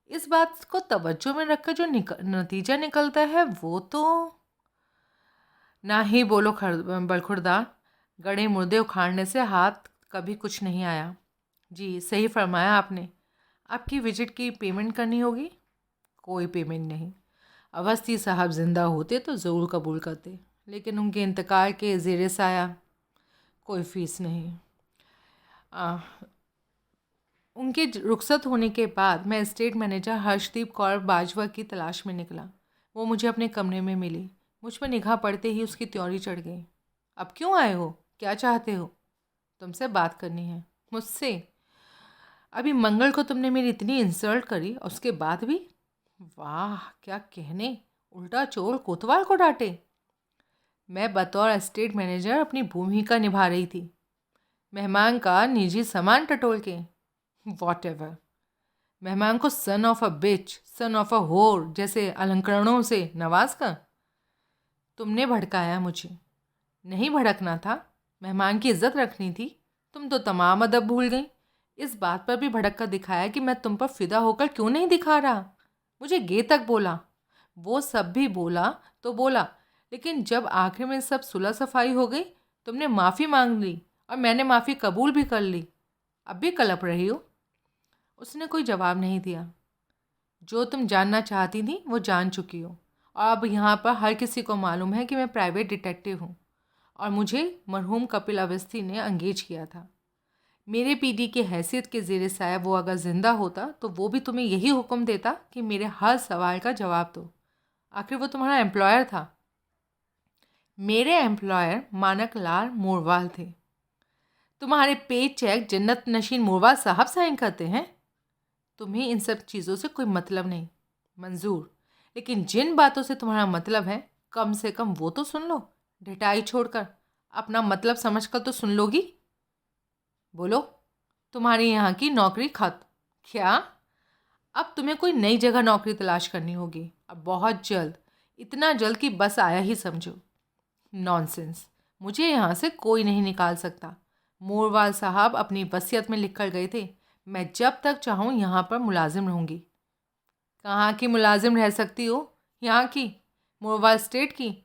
इस बात को तवज्जो में रखकर जो नतीजा निकलता है वो तो ना ही बोलो बलखुरदार। गड़े मुर्दे उखाड़ने से हाथ कभी कुछ नहीं आया। जी सही फरमाया आपने। आपकी विजिट की पेमेंट करनी होगी। कोई पेमेंट नहीं। अवस्थी साहब ज़िंदा होते तो ज़रूर कबूल करते, लेकिन उनके इंतकाल के ज़ेर साया कोई फ़ीस नहीं। आ, उनके रुखसत होने के बाद मैं स्टेट मैनेजर हर्षदीप कौर बाजवा की तलाश में निकला। वो मुझे अपने कमरे में मिली। मुझ पर निगाह पड़ते ही उसकी त्योरी चढ़ गई। अब क्यों आए हो? क्या चाहते हो? तुमसे बात करनी है। मुझसे? अभी मंगल को तुमने मेरी इतनी इंसल्ट करी और उसके बाद भी? वाह क्या कहने! उल्टा चोर कोतवाल को डांटे। मैं बतौर एस्टेट मैनेजर अपनी भूमिका निभा रही थी, मेहमान का निजी सामान टटोल के। What ever. मेहमान को son of a beach, son of a होर जैसे अलंकरणों से नवाज कर। तुमने भड़काया मुझे। नहीं भड़कना था, मेहमान की इज्जत रखनी थी। तुम तो तमाम अदब भूल गई। इस बात पर भी भड़क कर दिखाया कि मैं तुम पर फिदा होकर क्यों नहीं दिखा रहा। मुझे गे तक बोला। वो सब भी बोला तो बोला, लेकिन जब आखिर में सब सुलह सफाई हो गई, तुमने माफ़ी मांग ली और मैंने माफ़ी कबूल भी कर ली। अब भी कलप रही हो। उसने कोई जवाब नहीं दिया। जो तुम जानना चाहती थी वो जान चुकी हो, और अब यहाँ पर हर किसी को मालूम है कि मैं प्राइवेट डिटेक्टिव हूँ और मुझे मरहूम कपिल अवस्थी ने एंगेज किया था। मेरे पीडी की हैसियत के ज़ेरे साया वो अगर ज़िंदा होता तो वो भी तुम्हें यही हुक्म देता कि मेरे हर सवाल का जवाब दो। आखिर वो तुम्हारा एम्प्लॉयर था। मेरे एम्प्लॉयर मानक लाल मोरवाल थे। तुम्हारे पे चेक जन्नत नशीन मोरवाल साहब साइन करते हैं। तुम्हें इन सब चीज़ों से कोई मतलब नहीं। मंजूर, लेकिन जिन बातों से तुम्हारा मतलब है, कम से कम वो तो सुन लो। ढिठाई छोड़कर अपना मतलब समझकर तो सुन लोगी। बोलो, तुम्हारी यहाँ की नौकरी खत्म। क्या? अब तुम्हें कोई नई जगह नौकरी तलाश करनी होगी, अब बहुत जल्द। इतना जल्द कि बस आया ही समझो। नॉनसेंस। मुझे यहाँ से कोई नहीं निकाल सकता। मोरवाल साहब अपनी वसीयत में लिख कर गए थे, मैं जब तक चाहूँ यहाँ पर मुलाजिम रहूँगी। कहाँ की मुलाजिम रह सकती हो? यहाँ की, मोरवाल स्टेट की।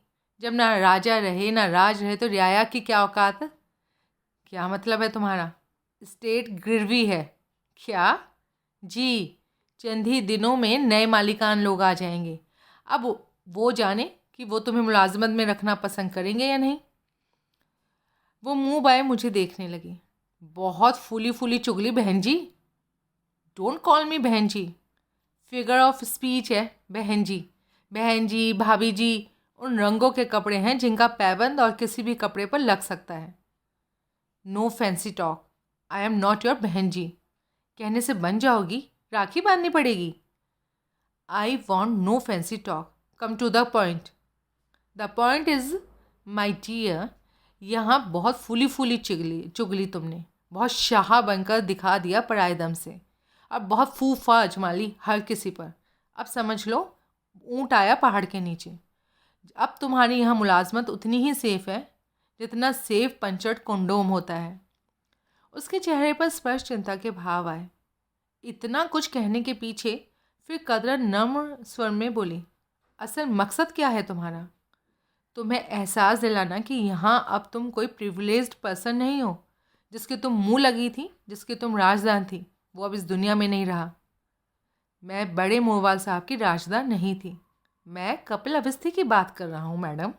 जब ना राजा रहे ना राज रहे तो रियाया की क्या औकात है? क्या मतलब है तुम्हारा? स्टेट गिरवी है। क्या? जी, चंद ही दिनों में नए मालिकान लोग आ जाएंगे। अब वो जाने कि वो तुम्हें मुलाजमत में रखना पसंद करेंगे या नहीं। वो मुंह बाए मुझे देखने लगी। बहुत फूली फूली चुगली बहन जी। डोंट कॉल मी बहन जी, फिगर ऑफ स्पीच है बहन जी। बहन जी, भाभी जी उन रंगों के कपड़े हैं जिनका पैबंद और किसी भी कपड़े पर लग सकता है। No fancy talk. I am not your behen ji. कहने से बन जाओगी? राखी बांधनी पड़ेगी। I want no fancy talk, come to the point. The point is my dear, यहाँ बहुत फूली फूली चुगली चुगली तुमने, बहुत शाह बनकर दिखा दिया पराए दम से, और बहुत फूफा अजमाली हर किसी पर। अब समझ लो, ऊँट आया पहाड़ के नीचे। अब तुम्हारी यहाँ मुलाजमत उतनी ही सेफ है जितना सेफ पंचर्ड कंडोम होता है। उसके चेहरे पर स्पष्ट चिंता के भाव आए। इतना कुछ कहने के पीछे फिर कदरन नम्र स्वर में बोली, असल मकसद क्या है तुम्हारा? तुम्हें एहसास दिलाना कि यहाँ अब तुम कोई प्रिविलेज्ड पर्सन नहीं हो। जिसकी तुम मुँह लगी थी, जिसकी तुम राजदान थी, वो अब इस दुनिया में नहीं रहा। मैं बड़े मोरवाल साहब की राजदान नहीं थी। मैं कपिल अवस्थी की बात कर रहा हूँ मैडम।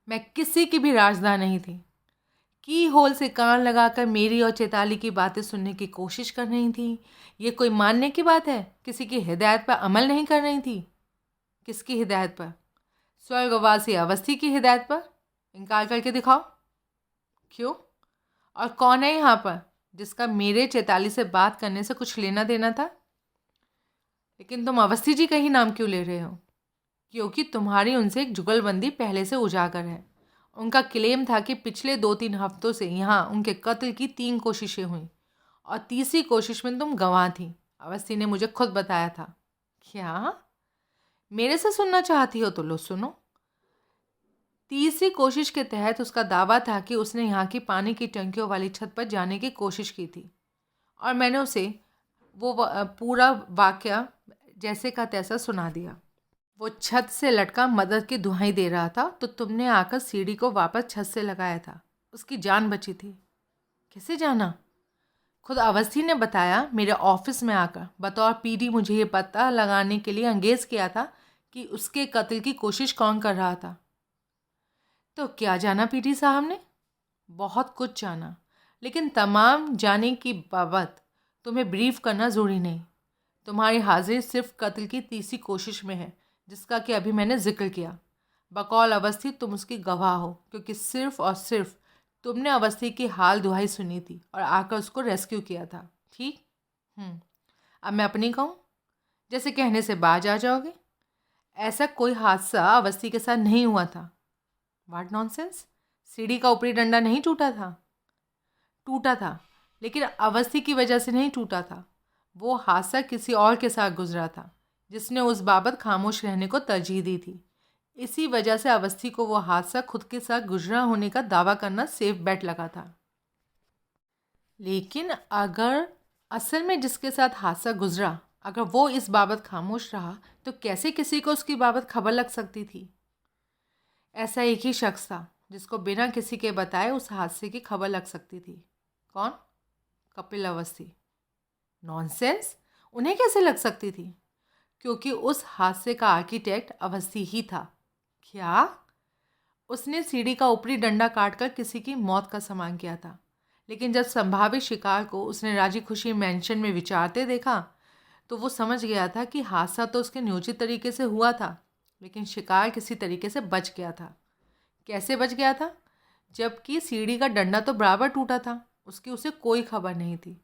मैं किसी की भी राजदान नहीं थी। की होल से कान लगाकर मेरी और चैताली की बातें सुनने की कोशिश कर रही थी। ये कोई मानने की बात है? किसी की हिदायत पर अमल नहीं कर रही थी। किसकी हिदायत पर? स्वर्गवासी अवस्थी की हिदायत पर। इनकार करके दिखाओ। क्यों? और कौन है यहाँ पर जिसका मेरे चैताली से बात करने से कुछ लेना देना था? लेकिन तुम अवस्थी जी का ही नाम क्यों ले रहे हो? क्योंकि तुम्हारी उनसे एक जुगलबंदी पहले से उजागर है। उनका क्लेम था कि पिछले 2-3 हफ्तों से यहाँ उनके कत्ल की 3 कोशिशें हुई और तीसरी कोशिश में तुम गवाह थी। अवस्थी ने मुझे खुद बताया था। क्या? मेरे से सुनना चाहती हो तो लो सुनो। तीसरी कोशिश के तहत उसका दावा था कि उसने यहाँ की पानी की टंकियों वाली छत पर जाने की कोशिश की थी और मैंने उसे वो पूरा वाक़या जैसे का तैसा सुना दिया। वो छत से लटका मदद की दुहाई दे रहा था तो तुमने आकर सीढ़ी को वापस छत से लगाया था। उसकी जान बची थी। कैसे जाना? खुद अवस्थी ने बताया मेरे ऑफिस में आकर बतौर पीडी मुझे ये पता लगाने के लिए अंगेज किया था कि उसके कत्ल की कोशिश कौन कर रहा था। तो क्या जाना पीडी साहब ने? बहुत कुछ जाना, लेकिन तमाम जाने की बाबत तुम्हें ब्रीफ करना ज़रूरी नहीं। तुम्हारी हाजिरी सिर्फ कत्ल की तीसरी कोशिश में है, जिसका कि अभी मैंने जिक्र किया। बकौल अवस्थी तुम उसकी गवाह हो, क्योंकि सिर्फ और सिर्फ तुमने अवस्थी की हाल दुहाई सुनी थी और आकर उसको रेस्क्यू किया था। ठीक। अब मैं अपनी कहूँ? जैसे कहने से बाज आ जाओगे। ऐसा कोई हादसा अवस्थी के साथ नहीं हुआ था। What nonsense? सीढ़ी का ऊपरी डंडा नहीं टूटा था? टूटा था, लेकिन अवस्थी की वजह से नहीं टूटा था। वो हादसा किसी और के साथ गुजरा था, जिसने उस बाबत खामोश रहने को तरजीह दी थी। इसी वजह से अवस्थी को वो हादसा खुद के साथ गुजरा होने का दावा करना सेफ बेट लगा था। लेकिन अगर असल में जिसके साथ हादसा गुजरा, अगर वो इस बाबत खामोश रहा, तो कैसे किसी को उसकी बाबत खबर लग सकती थी? ऐसा एक ही शख्स था जिसको बिना किसी के बताए उस हादसे की खबर लग सकती थी। कौन? कपिल अवस्थी। नॉनसेंस! उन्हें कैसे लग सकती थी? क्योंकि उस हादसे का आर्किटेक्ट अवस्थी ही था। क्या? उसने सीढ़ी का ऊपरी डंडा काटकर किसी की मौत का सामान किया था, लेकिन जब संभावित शिकार को उसने राजी खुशी मैंशन में विचारते देखा, तो वो समझ गया था कि हादसा तो उसके नियोजित तरीके से हुआ था, लेकिन शिकार किसी तरीके से बच गया था। कैसे बच गया था? जबकि सीढ़ी का डंडा तो बराबर टूटा था, उसकी उसे कोई खबर नहीं थी।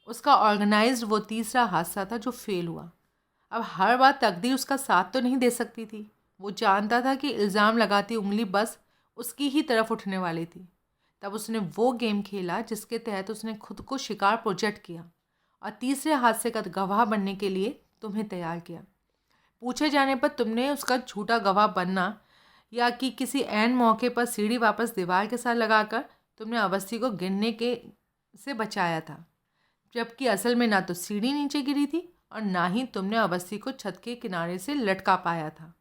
उसका ऑर्गेनाइज्ड वो तीसरा हादसा था जो फेल हुआ। अब हर बार तकदीर उसका साथ तो नहीं दे सकती थी। वो जानता था कि इल्ज़ाम लगाती उंगली बस उसकी ही तरफ उठने वाली थी। तब उसने वो गेम खेला जिसके तहत उसने खुद को शिकार प्रोजेक्ट किया और तीसरे हादसे का गवाह बनने के लिए तुम्हें तैयार किया। पूछे जाने पर तुमने उसका झूठा गवाह बनना, या कि किसी ऐन मौके पर सीढ़ी वापस दीवार के साथ लगाकर तुमने अवस्थी को गिरने के से बचाया था, जबकि असल में ना तो सीढ़ी नीचे गिरी थी और ना ही तुमने अवस्थी को छत के किनारे से लटका पाया था।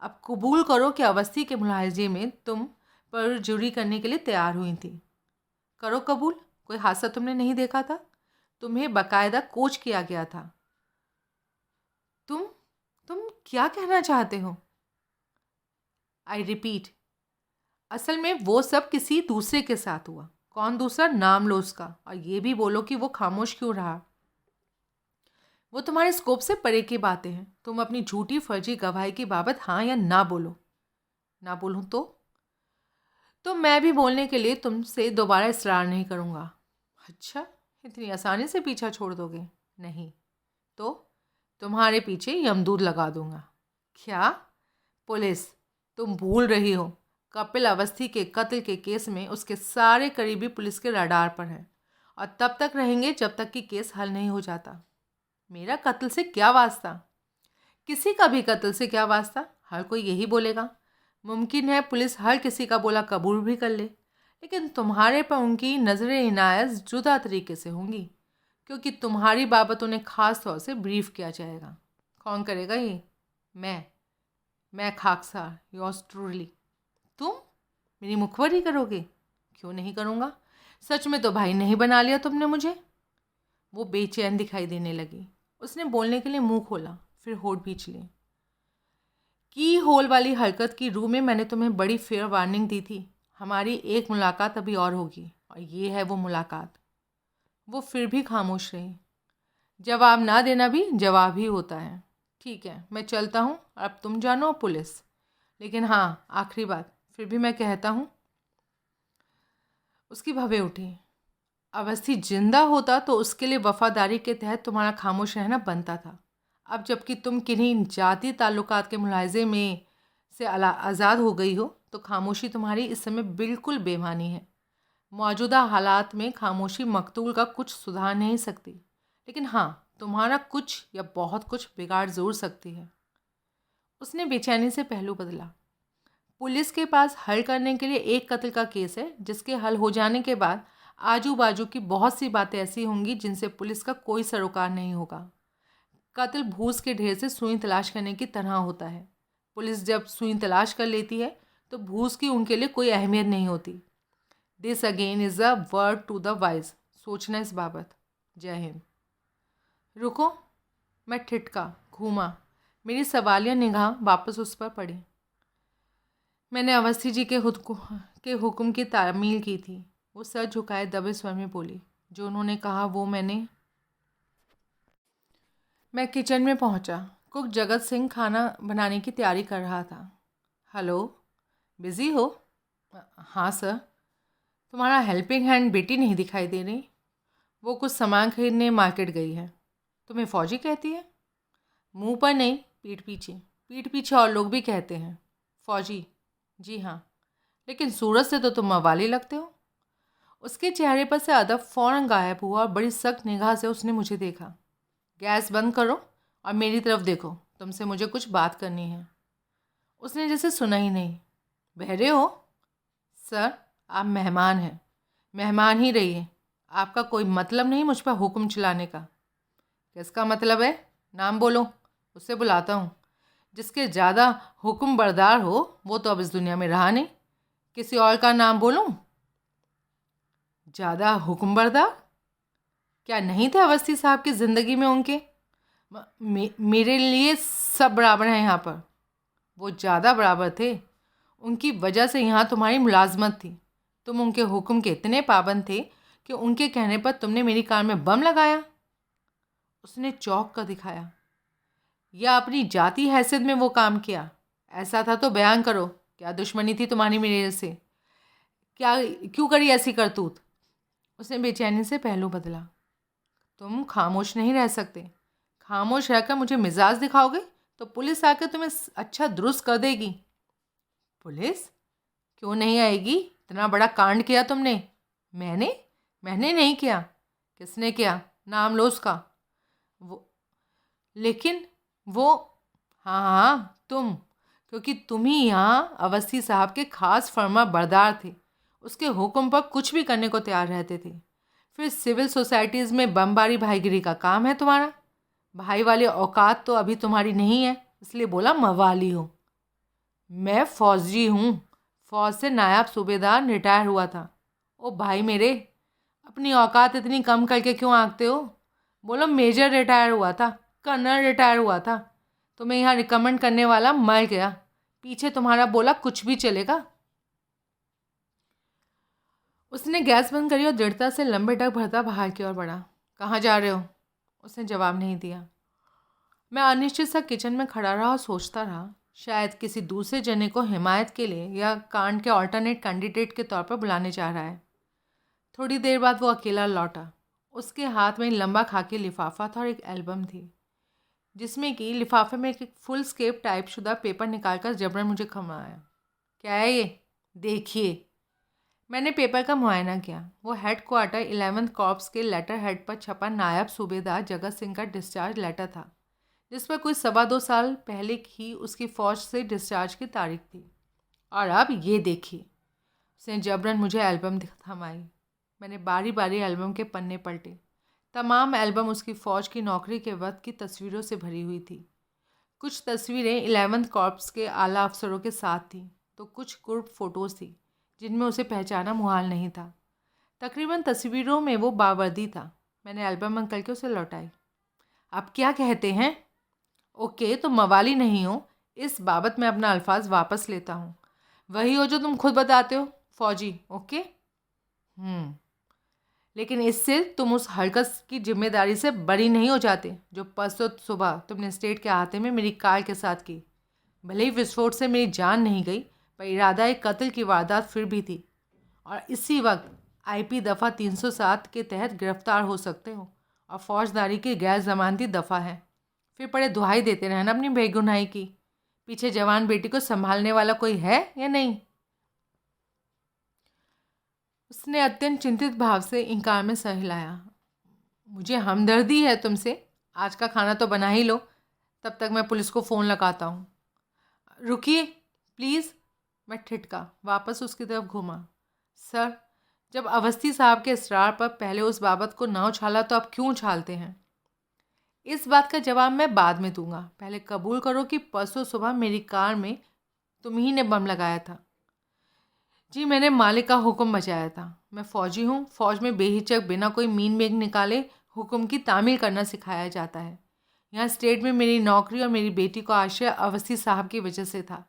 अब कबूल करो कि अवस्थी के मुलाहिजे में तुम पर जुरी करने के लिए तैयार हुई थी। करो कबूल, कोई हादसा तुमने नहीं देखा था, तुम्हें बाकायदा कोच किया गया था। तुम क्या कहना चाहते हो? आई रिपीट, असल में वो सब किसी दूसरे के साथ हुआ। कौन दूसरा? नाम लो उसका, और ये भी बोलो कि वो खामोश क्यों रहा। वो तुम्हारे स्कोप से परे की बातें हैं। तुम अपनी झूठी फर्जी गवाही की बाबत हाँ या ना बोलो। ना बोलूँ तो मैं भी बोलने के लिए तुमसे दोबारा इसरार नहीं करूँगा। अच्छा, इतनी आसानी से पीछा छोड़ दोगे? नहीं तो तुम्हारे पीछे यमदूत लगा दूंगा। क्या? पुलिस! तुम भूल रही हो, कपिल अवस्थी के कत्ल के केस में उसके सारे करीबी पुलिस के रडार पर हैं और तब तक रहेंगे जब तक कि केस हल नहीं हो जाता। मेरा कत्ल से क्या वास्ता? किसी का भी कत्ल से क्या वास्ता? हर कोई यही बोलेगा। मुमकिन है पुलिस हर किसी का बोला कबूल भी कर ले, लेकिन तुम्हारे पर उनकी नज़र इनायत जुदा तरीके से होंगी, क्योंकि तुम्हारी बाबत उन्हें ख़ास तौर से ब्रीफ किया जाएगा। कौन करेगा ये? मैं खाकसार, योर्स ट्रूली। तुम मेरी मुखबरी करोगे? क्यों नहीं करूँगा? सच में तो भाई नहीं बना लिया तुमने मुझे। वो बेचैन दिखाई देने लगी। उसने बोलने के लिए मुंह खोला, फिर होठ भींच लिए। की होल वाली हरकत की रूह में मैंने तुम्हें बड़ी फेयर वार्निंग दी थी। हमारी एक मुलाकात अभी और होगी, और ये है वो मुलाकात। वो फिर भी खामोश रही। जवाब ना देना भी जवाब ही होता है। ठीक है, मैं चलता हूँ, अब तुम जानो पुलिस। लेकिन हाँ, आखिरी बात फिर भी मैं कहता हूँ। उसकी भवें उठी। अवस्थी जिंदा होता तो उसके लिए वफादारी के तहत तुम्हारा खामोश रहना बनता था। अब जबकि तुम किन्हीं जाति ताल्लुकात के मुलाहिजे में से आज़ाद हो गई हो, तो खामोशी तुम्हारी इस समय बिल्कुल बेमानी है। मौजूदा हालात में खामोशी मकतूल का कुछ सुधार नहीं सकती, लेकिन हाँ, तुम्हारा कुछ या बहुत कुछ बिगाड़ ज़रूर सकती है। उसने बेचैनी से पहलू बदला। पुलिस के पास हल करने के लिए एक कत्ल का केस है, जिसके हल हो जाने के बाद आजू बाजू की बहुत सी बातें ऐसी होंगी जिनसे पुलिस का कोई सरोकार नहीं होगा। कत्ल भूस के ढेर से सुई तलाश करने की तरह होता है। पुलिस जब सुई तलाश कर लेती है तो भूस की उनके लिए कोई अहमियत नहीं होती। This again is a word to the wise. सोचना इस बाबत। जय हिंद। रुको, मैं ठिठका, घूमा। मेरी सवालिया निगाह वापस उस पर पड़ी। मैंने अवस्थी जी के हुक्म की तामील की थी। वो सर झुकाए दबे स्वर में बोली, जो उन्होंने कहा वो मैं किचन में पहुंचा। कुक जगत सिंह खाना बनाने की तैयारी कर रहा था। हेलो, बिज़ी हो? हाँ सर। तुम्हारा हेल्पिंग हैंड बेटी नहीं दिखाई दे रही। वो कुछ सामान खरीदने मार्केट गई है। तुम्हें फौजी कहती है? मुंह पर नहीं, पीठ पीछे। पीठ पीछे और लोग भी कहते हैं। फौजी? जी हाँ। लेकिन सूरत से तो तुम मवाली लगते हो। उसके चेहरे पर से अदब फ़ौरन गायब हुआ और बड़ी सख्त निगाह से उसने मुझे देखा। गैस बंद करो और मेरी तरफ देखो, तुमसे मुझे कुछ बात करनी है। उसने जैसे सुना ही नहीं। बहरे हो? सर, आप मेहमान हैं, मेहमान ही रहिए। आपका कोई मतलब नहीं मुझ पर हुक्म चलाने का। किसका मतलब है? नाम बोलो, उससे बुलाता हूँ। जिसके ज़्यादा हुक्म बरदार हो वो तो अब इस दुनिया में रहा नहीं। किसी और का नाम बोलूँ? ज़्यादा हुक्म बरदार? क्या नहीं थे अवस्थी साहब की ज़िंदगी में उनके? मेरे लिए सब बराबर हैं यहाँ पर। वो ज़्यादा बराबर थे। उनकी वजह से यहाँ तुम्हारी मुलाजमत थी। तुम उनके हुक्म के इतने पाबंद थे कि उनके कहने पर तुमने मेरी कार में बम लगाया। उसने चौंक कर दिखाया। या अपनी जाति हैसियत में वो काम किया? ऐसा था तो बयान करो, क्या दुश्मनी थी तुम्हारी मेरे से? क्या क्यों करी ऐसी करतूत? उसने बेचैनी से पहलू बदला। तुम खामोश नहीं रह सकते। खामोश रहकर मुझे मिजाज दिखाओगे तो पुलिस आकर तुम्हें अच्छा दुरुस्त कर देगी। पुलिस क्यों नहीं आएगी? इतना बड़ा कांड किया तुमने। मैंने नहीं किया। किसने किया? नाम लो उसका। वो लेकिन वो हाँ हाँ तुम, क्योंकि तुम ही यहाँ अवस्थी साहब के खास फर्मा बरदार थे। उसके हुक्म पर कुछ भी करने को तैयार रहते थे। फिर सिविल सोसाइटीज़ में बमबारी भाईगिरी का काम है तुम्हारा। भाई वाली औकात तो अभी तुम्हारी नहीं है, इसलिए बोला मवाली हो। मैं फौजी हूँ। फौज से नायब सूबेदार रिटायर हुआ था। ओ भाई मेरे, अपनी औकात इतनी कम करके क्यों आंकते हो? बोलो मेजर रिटायर हुआ था, कर्नल रिटायर हुआ था। तुम्हें यहाँ रिकमेंड करने वाला मर गया। पीछे तुम्हारा बोला कुछ भी चलेगा। उसने गैस बंद करी और दृढ़ता से लंबे डग भरता बाहर की ओर बढ़ा। कहाँ जा रहे हो? उसने जवाब नहीं दिया। मैं अनिश्चित सा किचन में खड़ा रहा और सोचता रहा। शायद किसी दूसरे जने को हिमायत के लिए या कांड के ऑल्टरनेट कैंडिडेट के तौर पर बुलाने जा रहा है। थोड़ी देर बाद वो अकेला लौटा। उसके हाथ में लंबा खाकी लिफाफा था और एक एल्बम थी, जिसमें कि लिफाफे में एक फुल स्केप टाइप शुदा पेपर निकालकर जबरन मुझे थमाया। क्या है ये? देखिए। मैंने पेपर का मुआयना किया। वो हेड क्वार्टर 11th कॉर्प्स के लेटर हेड पर छपा नायब सूबेदार जगत सिंह का डिस्चार्ज लेटर था, जिस पर कोई 2.25 साल पहले ही उसकी फ़ौज से डिस्चार्ज की तारीख थी। और अब ये देखिए। उसने जबरन मुझे एल्बम थमाई। मैंने बारी बारी एल्बम के पन्ने पलटे। तमाम एल्बम उसकी फ़ौज की नौकरी के वक्त की तस्वीरों से भरी हुई थी। कुछ तस्वीरें 11th कॉर्प्स के आला अफसरों के साथ थीं, तो कुछ कुर्ब फ़ोटोज़ थी जिनमें उसे पहचाना मुहाल नहीं था। तकरीबन तस्वीरों में वो बावर्दी था। मैंने एल्बम बंद करके उसे लौटाई। आप क्या कहते हैं? ओके, तुम मवाली नहीं हो, इस बाबत मैं अपना अल्फाज वापस लेता हूँ। वही हो जो तुम खुद बताते हो, फौजी। ओके। लेकिन इससे तुम उस हरकत की जिम्मेदारी से बरी नहीं हो जाते जो परसों सुबह तुमने स्टेट के अहाते में मेरी कार के साथ की। भले ही विस्फोट से मेरी जान नहीं गई, पर इरादा एक कत्ल की वारदात फिर भी थी। और इसी वक्त आईपी दफ़ा 307 के तहत गिरफ्तार हो सकते हो, और फौजदारी की गैर ज़मानती दफ़ा है। फिर पड़े दुहाई देते रहना अपनी बेगुनाही की। पीछे जवान बेटी को संभालने वाला कोई है या नहीं? उसने अत्यंत चिंतित भाव से इनकार में सर हिलाया। मुझे हमदर्दी है तुमसे। आज का खाना तो बना ही लो, तब तक मैं पुलिस को फ़ोन लगाता हूँ। रुकिए प्लीज़। मैं ठिठका, वापस उसकी तरफ घूमा। सर, जब अवस्थी साहब के इसरार पर पहले उस बाबत को ना उछाला तो अब क्यों उछालते हैं? इस बात का जवाब मैं बाद में दूंगा। पहले कबूल करो कि परसों सुबह मेरी कार में तुम ही ने बम लगाया था। जी, मैंने मालिक का हुक्म बचाया था। मैं फ़ौजी हूँ। फ़ौज में बेहिचक बिना कोई मीन मेघ निकाले हुक्म की तामील करना सिखाया जाता है। यहाँ स्टेट में मेरी नौकरी और मेरी बेटी को आश्रय अवस्थी साहब की वजह से था,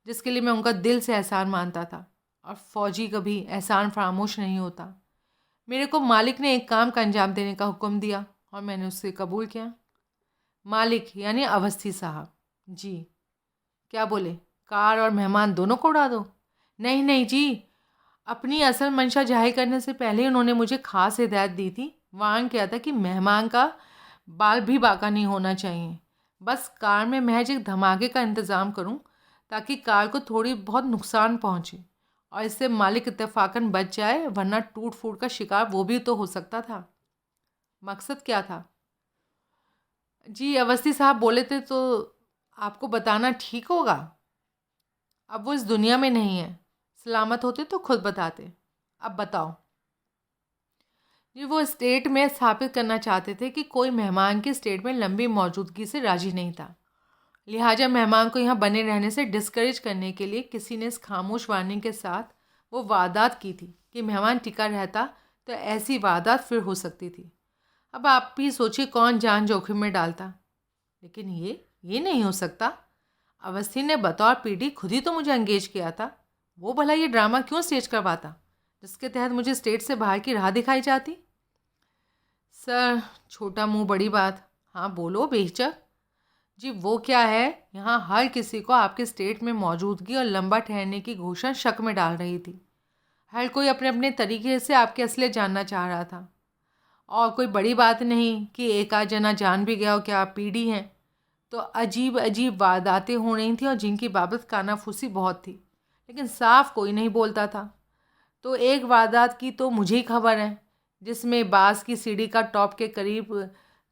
जिसके लिए मैं उनका दिल से एहसान मानता था। और फौजी कभी एहसान फरामोश नहीं होता। मेरे को मालिक ने एक काम का अंजाम देने का हुक्म दिया और मैंने उससे कबूल किया। मालिक यानी अवस्थी साहब। जी। क्या बोले? कार और मेहमान दोनों को उड़ा दो? नहीं नहीं जी, अपनी असल मंशा जाहिर करने से पहले उन्होंने मुझे खास हिदायत दी थी, वार्न किया था कि मेहमान का बाल भी बाका नहीं होना चाहिए। बस कार में महज एक धमाके का इंतज़ाम करूं ताकि कार को थोड़ी बहुत नुकसान पहुंचे और इससे मालिक इत्तेफाकन बच जाए, वरना टूट फूट का शिकार वो भी तो हो सकता था। मकसद क्या था? जी, अवस्थी साहब बोले थे तो आपको बताना ठीक होगा। अब वो इस दुनिया में नहीं है, सलामत होते तो खुद बताते। अब बताओ। जी, वो स्टेट में स्थापित करना चाहते थे कि कोई मेहमान की स्टेट में लंबी मौजूदगी से राजी नहीं था। लिहाजा मेहमान को यहाँ बने रहने से डिस्करेज करने के लिए किसी ने इस खामोश वार्निंग के साथ वो वारदात की थी कि मेहमान टिका रहता तो ऐसी वारदात फिर हो सकती थी। अब आप भी सोचिए कौन जान जोखिम में डालता। लेकिन ये नहीं हो सकता। अवस्थी ने बतौर पीडी खुद ही तो मुझे एंगेज किया था। वो भला ये ड्रामा क्यों स्टेज करवाता जिसके तहत मुझे स्टेट से बाहर की राह दिखाई जाती? सर, छोटा मुंह बड़ी बात। हाँ बोलो बेहिचक। जी, वो क्या है, यहाँ हर किसी को आपके स्टेट में मौजूदगी और लंबा ठहरने की घोषणा शक में डाल रही थी। हर कोई अपने अपने तरीके से आपकी असलियत जानना चाह रहा था। और कोई बड़ी बात नहीं कि एक आध जना जान भी गया हो कि आप पीढ़ी हैं। तो अजीब अजीब वारदातें हो रही थी और जिनकी बाबत कानाफूसी बहुत थी, लेकिन साफ कोई नहीं बोलता था। तो एक वारदात की तो मुझे ही खबर है, जिसमें बांस की सीढ़ी का टॉप के करीब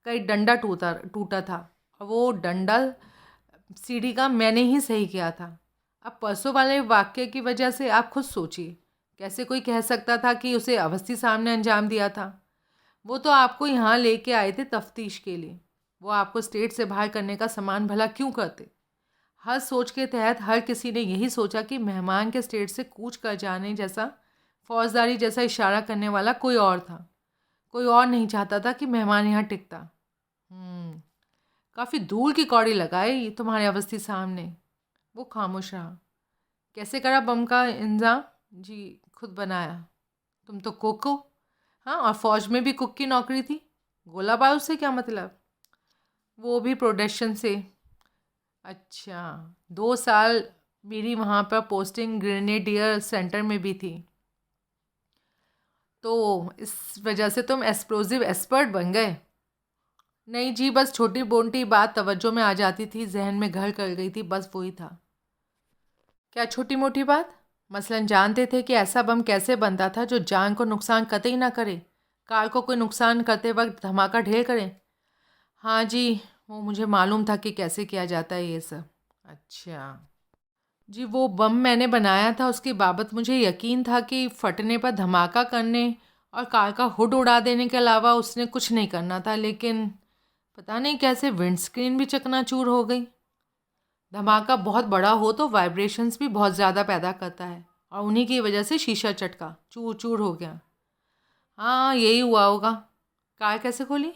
कई डंडा टूटा था और वो डंडा सीढ़ी का मैंने ही सही किया था। अब परसों वाले वाक्य की वजह से आप खुद सोचिए, कैसे कोई कह सकता था कि उसे अवस्थी सामने अंजाम दिया था? वो तो आपको यहाँ लेके आए थे तफ्तीश के लिए। वो आपको स्टेट से बाहर करने का सामान भला क्यों करते? हर सोच के तहत हर किसी ने यही सोचा कि मेहमान के स्टेट से कूच कर जाने जैसा, फौजदारी जैसा इशारा करने वाला कोई और था। कोई और नहीं चाहता था कि मेहमान यहाँ टिकता। काफ़ी धूल की कौड़ी लगाए ये तुम्हारे अवस्थी सामने। वो खामोश रहा। कैसे करा बम का इंतजाम? जी, खुद बनाया। तुम तो कुक हो। हाँ, और फौज में भी कुक की नौकरी थी। गोला बारूद से क्या मतलब? वो भी प्रोडक्शन से। अच्छा, 2 साल मेरी वहाँ पर पोस्टिंग ग्रेनेडियर सेंटर में भी थी। तो इस वजह से तुम एक्सप्लोजिव एक्सपर्ट बन गए? नहीं जी, बस छोटी मोटी बात तवज्जो में आ जाती थी, जहन में घर कर गई थी, बस वही था। क्या छोटी मोटी बात? मसलन जानते थे कि ऐसा बम कैसे बनता था जो जान को नुकसान कतई ना करे, कार को कोई नुकसान करते वक्त धमाका ढेर करे? हाँ जी, वो मुझे मालूम था कि कैसे किया जाता है ये सब। अच्छा जी, वो बम मैंने बनाया था, उसकी बाबत मुझे यकीन था कि फटने पर धमाका करने और कार का हुड उड़ा देने के अलावा उसने कुछ नहीं करना था, लेकिन पता नहीं कैसे विंडस्क्रीन भी चकनाचूर हो गई। धमाका बहुत बड़ा हो तो वाइब्रेशंस भी बहुत ज़्यादा पैदा करता है और उन्हीं की वजह से शीशा चटका, चूर चूर हो गया। हाँ, यही हुआ होगा। कार कैसे खोली?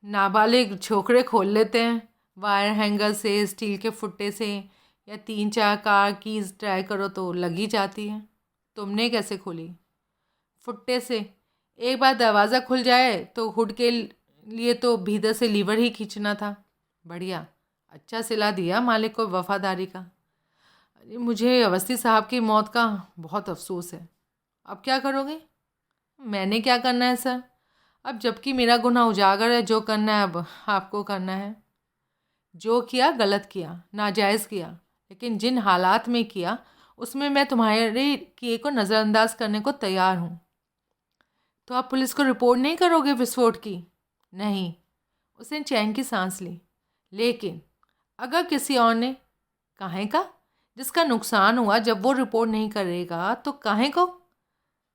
नाबालिग छोकरे खोल लेते हैं, वायर हैंगर से, स्टील के फुट्टे से, या 3-4 कार कीज ट्राई करो तो लगी जाती है। तुमने कैसे खोली? फुट्टे से। एक बार दरवाज़ा खुल जाए तो हुड के लिए तो भीतर से लीवर ही खींचना था। बढ़िया, अच्छा सिला दिया मालिक को वफादारी का। अरे, मुझे अवस्थी साहब की मौत का बहुत अफसोस है। अब क्या करोगे? मैंने क्या करना है सर? अब जबकि मेरा गुनाह उजागर है, जो करना है अब आपको करना है। जो किया गलत किया, नाजायज़ किया, लेकिन जिन हालात में किया उसमें मैं तुम्हारे किए को नज़रअंदाज करने को तैयार हूँ। तो आप पुलिस को रिपोर्ट नहीं करोगे विस्फोट की? नहीं। उसने चैन की सांस ली। लेकिन अगर किसी और ने? काहे का? जिसका नुकसान हुआ, जब वो रिपोर्ट नहीं करेगा तो काहे को?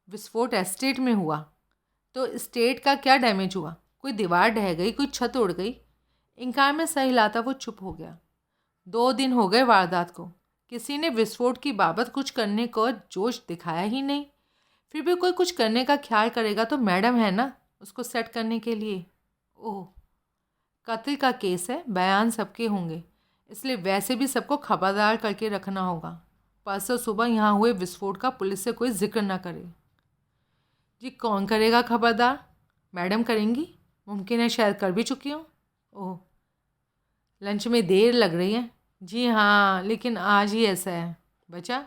विस्फोट एस्टेट में हुआ तो स्टेट का क्या डैमेज हुआ? कोई दीवार ढह गई, कोई छत उड़ गई? इनकार में सही लाता वो चुप हो गया। 2 दिन हो गए वारदात को, किसी ने विस्फोट की बाबत कुछ करने को जोश दिखाया ही नहीं। फिर भी कोई कुछ करने का ख्याल करेगा तो मैडम है ना, उसको सेट करने के लिए। ओह, कत्ल का केस है, बयान सबके होंगे, इसलिए वैसे भी सबको खबरदार करके रखना होगा। परसों सुबह यहाँ हुए विस्फोट का पुलिस से कोई जिक्र ना करे। जी कौन करेगा खबरदार? मैडम करेंगी, मुमकिन है शायद कर भी चुकी हूँ। ओह, लंच में देर लग रही है। जी हाँ, लेकिन आज ही ऐसा है। बचा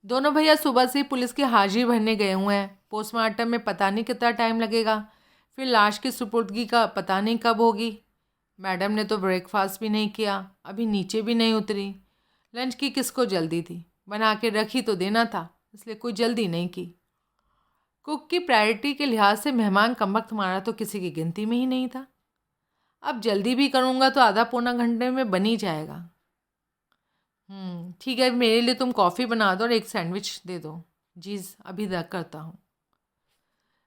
दोनों भैया सुबह से ही पुलिस की हाजिरी भरने गए हुए हैं। पोस्टमार्टम में पता नहीं कितना टाइम लगेगा, फिर लाश की सुपुर्दगी का पता नहीं कब होगी। मैडम ने तो ब्रेकफास्ट भी नहीं किया, अभी नीचे भी नहीं उतरी। लंच की किसको जल्दी थी, बना के रखी तो देना था, इसलिए कोई जल्दी नहीं की। कुक की प्रायोरिटी के लिहाज से मेहमान कमबख्त हमारा तो किसी की गिनती में ही नहीं था। अब जल्दी भी करूँगा तो आधा पौना घंटे में बन ही जाएगा। ठीक है, मेरे लिए तुम कॉफ़ी बना दो और एक सैंडविच दे दो। जी अभी तक करता हूँ।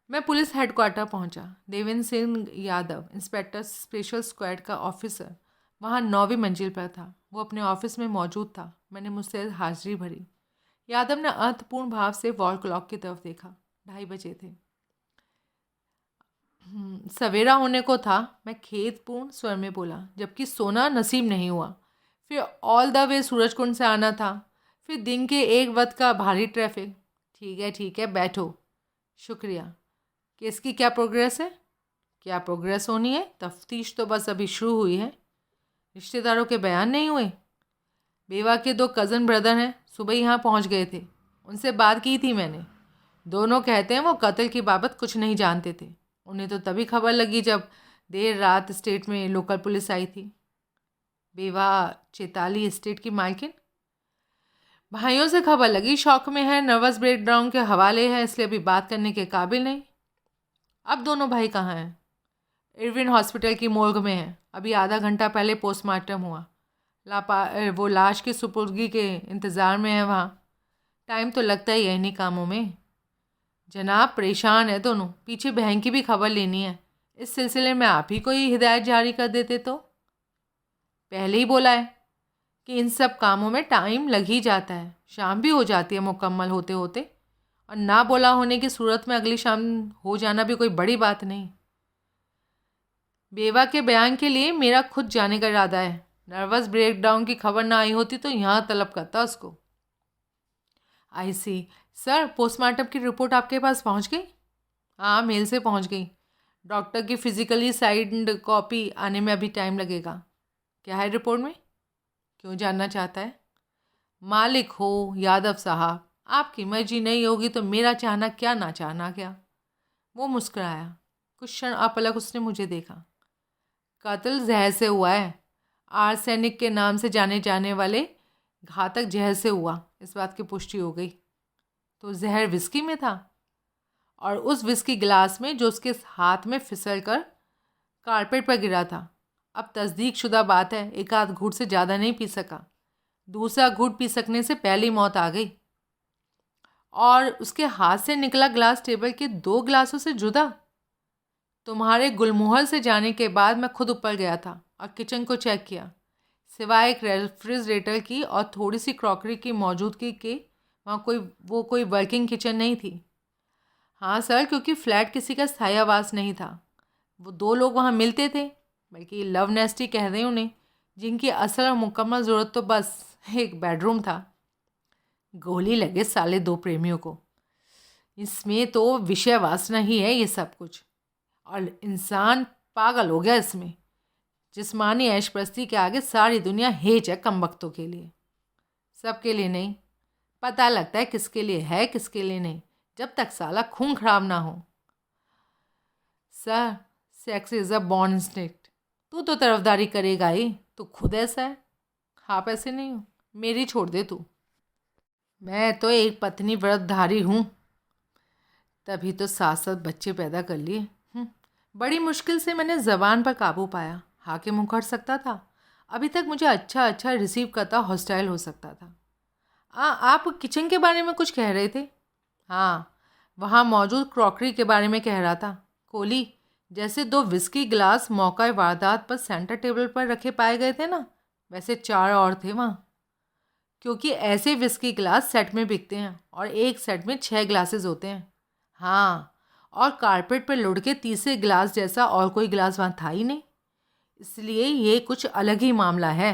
मैं पुलिस हेडक्वार्टर पहुँचा। Devendra Singh Yadav, inspector special squad का ऑफिसर, वहाँ 9वीं मंजिल पर था। वो अपने ऑफिस में मौजूद था। मैंने मुझसे हाजिरी भरी। यादव ने अर्थपूर्ण भाव से वॉल क्लॉक की तरफ देखा। 2:30 बजे थे। सवेरा होने को था, मैं खेदपूर्ण स्वर में बोला, जबकि सोना नसीब नहीं हुआ। फिर ऑल द वे सूरजकुंड से आना था, फिर दिन के 1 वक्त का भारी ट्रैफिक। ठीक है बैठो। शुक्रिया। केस की क्या प्रोग्रेस है? क्या प्रोग्रेस होनी है, तफ्तीश तो बस अभी शुरू हुई है। रिश्तेदारों के बयान नहीं हुए? बेवा के 2 कज़न ब्रदर हैं, सुबह यहाँ पहुँच गए थे। उनसे बात की थी मैंने। दोनों कहते हैं वो कत्ल की बाबत कुछ नहीं जानते थे। उन्हें तो तभी खबर लगी जब देर रात स्टेट में लोकल पुलिस आई थी। बेवा चेताली एस्टेट की मालकिन? भाइयों से खबर लगी, शौक में है, नर्वस ब्रेकडाउन के हवाले है, इसलिए अभी बात करने के काबिल नहीं। अब दोनों भाई कहाँ हैं? इरविन हॉस्पिटल की मोर्ग में है। अभी आधा घंटा पहले पोस्टमार्टम हुआ। वो लाश की सुपुर्दगी के इंतज़ार में है वहाँ। टाइम तो लगता ही है इन्हीं कामों में। जनाब परेशान है दोनों, पीछे बहन की भी खबर लेनी है। इस सिलसिले में आप ही कोई हिदायत जारी कर देते तो। पहले ही बोला है कि इन सब कामों में टाइम लग ही जाता है, शाम भी हो जाती है मुकम्मल होते होते, और ना बोला होने की सूरत में अगली शाम हो जाना भी कोई बड़ी बात नहीं। बेवा के बयान के लिए मेरा खुद जाने का इरादा है। नर्वस ब्रेकडाउन की खबर ना आई होती तो यहाँ तलब करता उसको। आई सी। सर, पोस्टमार्टम की रिपोर्ट आपके पास पहुँच गई? हाँ, मेल से पहुँच गई। डॉक्टर की फिजिकली साइंड कॉपी आने में अभी टाइम लगेगा। क्या है रिपोर्ट में? क्यों जानना चाहता है? मालिक हो यादव साहब, आपकी मर्जी नहीं होगी तो मेरा चाहना क्या ना चाहना क्या। वो मुस्कुराया। कुछ क्षण अपलक उसने मुझे देखा। कत्ल जहर से हुआ है। आर्सेनिक के नाम से जाने जाने वाले घातक जहर से हुआ, इस बात की पुष्टि हो गई। तो जहर विस्की में था, और उस विस्की गिलास में जो उसके हाथ में फिसल कर कारपेट पर गिरा था। अब तस्दीक शुदा बात है, 1 आध घूंट से ज़्यादा नहीं पी सका। दूसरा घूंट पी सकने से पहले ही मौत आ गई। और उसके हाथ से निकला गिलास टेबल के 2 गिलासों से जुदा। तुम्हारे गुलमोहर से जाने के बाद मैं खुद ऊपर गया था और किचन को चेक किया। सिवाय एक रेफ्रिजरेटर की और थोड़ी सी क्रॉकरी की मौजूदगी के वहाँ कोई वर्किंग किचन नहीं थी। हाँ सर, क्योंकि फ्लैट किसी का स्थायी आवास नहीं था। वो 2 लोग वहाँ मिलते थे, बल्कि लव नेस्ट ही कह दें उन्हें, जिनकी असल और मुकम्मल ज़रूरत तो बस एक बेडरूम था। गोली लगे साले 2 प्रेमियों को। इसमें तो विषय वासना ही है ये सब कुछ, और इंसान पागल हो गया इसमें। जिस्मानी ऐशप्रस्ती के आगे सारी दुनिया हेज है कमबख्तों के लिए। सबके लिए नहीं, पता लगता है किसके लिए है किसके लिए नहीं, जब तक साला खून खराब ना हो। Sir, sex is a born instinct. तू तो तरफदारी करेगा ही, तू खुद ऐसा है। आप ऐसे नहीं हो, मेरी छोड़ दे तू। मैं तो एक पत्नी व्रतधारी हूँ, तभी तो 7 बच्चे पैदा कर लिए। बड़ी मुश्किल से मैंने ज़बान पर काबू पाया। हाँ के मुँह कर सकता था। अभी तक मुझे अच्छा रिसीव करता हॉस्टाइल हो सकता था। आप किचन के बारे में कुछ कह रहे थे? हाँ, वहाँ मौजूद क्रॉकरी के बारे में कह रहा था। कोली, जैसे 2 विस्की गिलास मौका वारदात पर सेंटर टेबल पर रखे पाए गए थे ना, वैसे 4 और थे वहाँ। क्योंकि ऐसे विस्की गिलास सेट में बिकते हैं और एक सेट में 6 ग्लासेस होते हैं। हाँ, और कारपेट पर लुढ़के तीसरे गिलास जैसा और कोई गिलास वहाँ था ही नहीं, इसलिए ये कुछ अलग ही मामला है।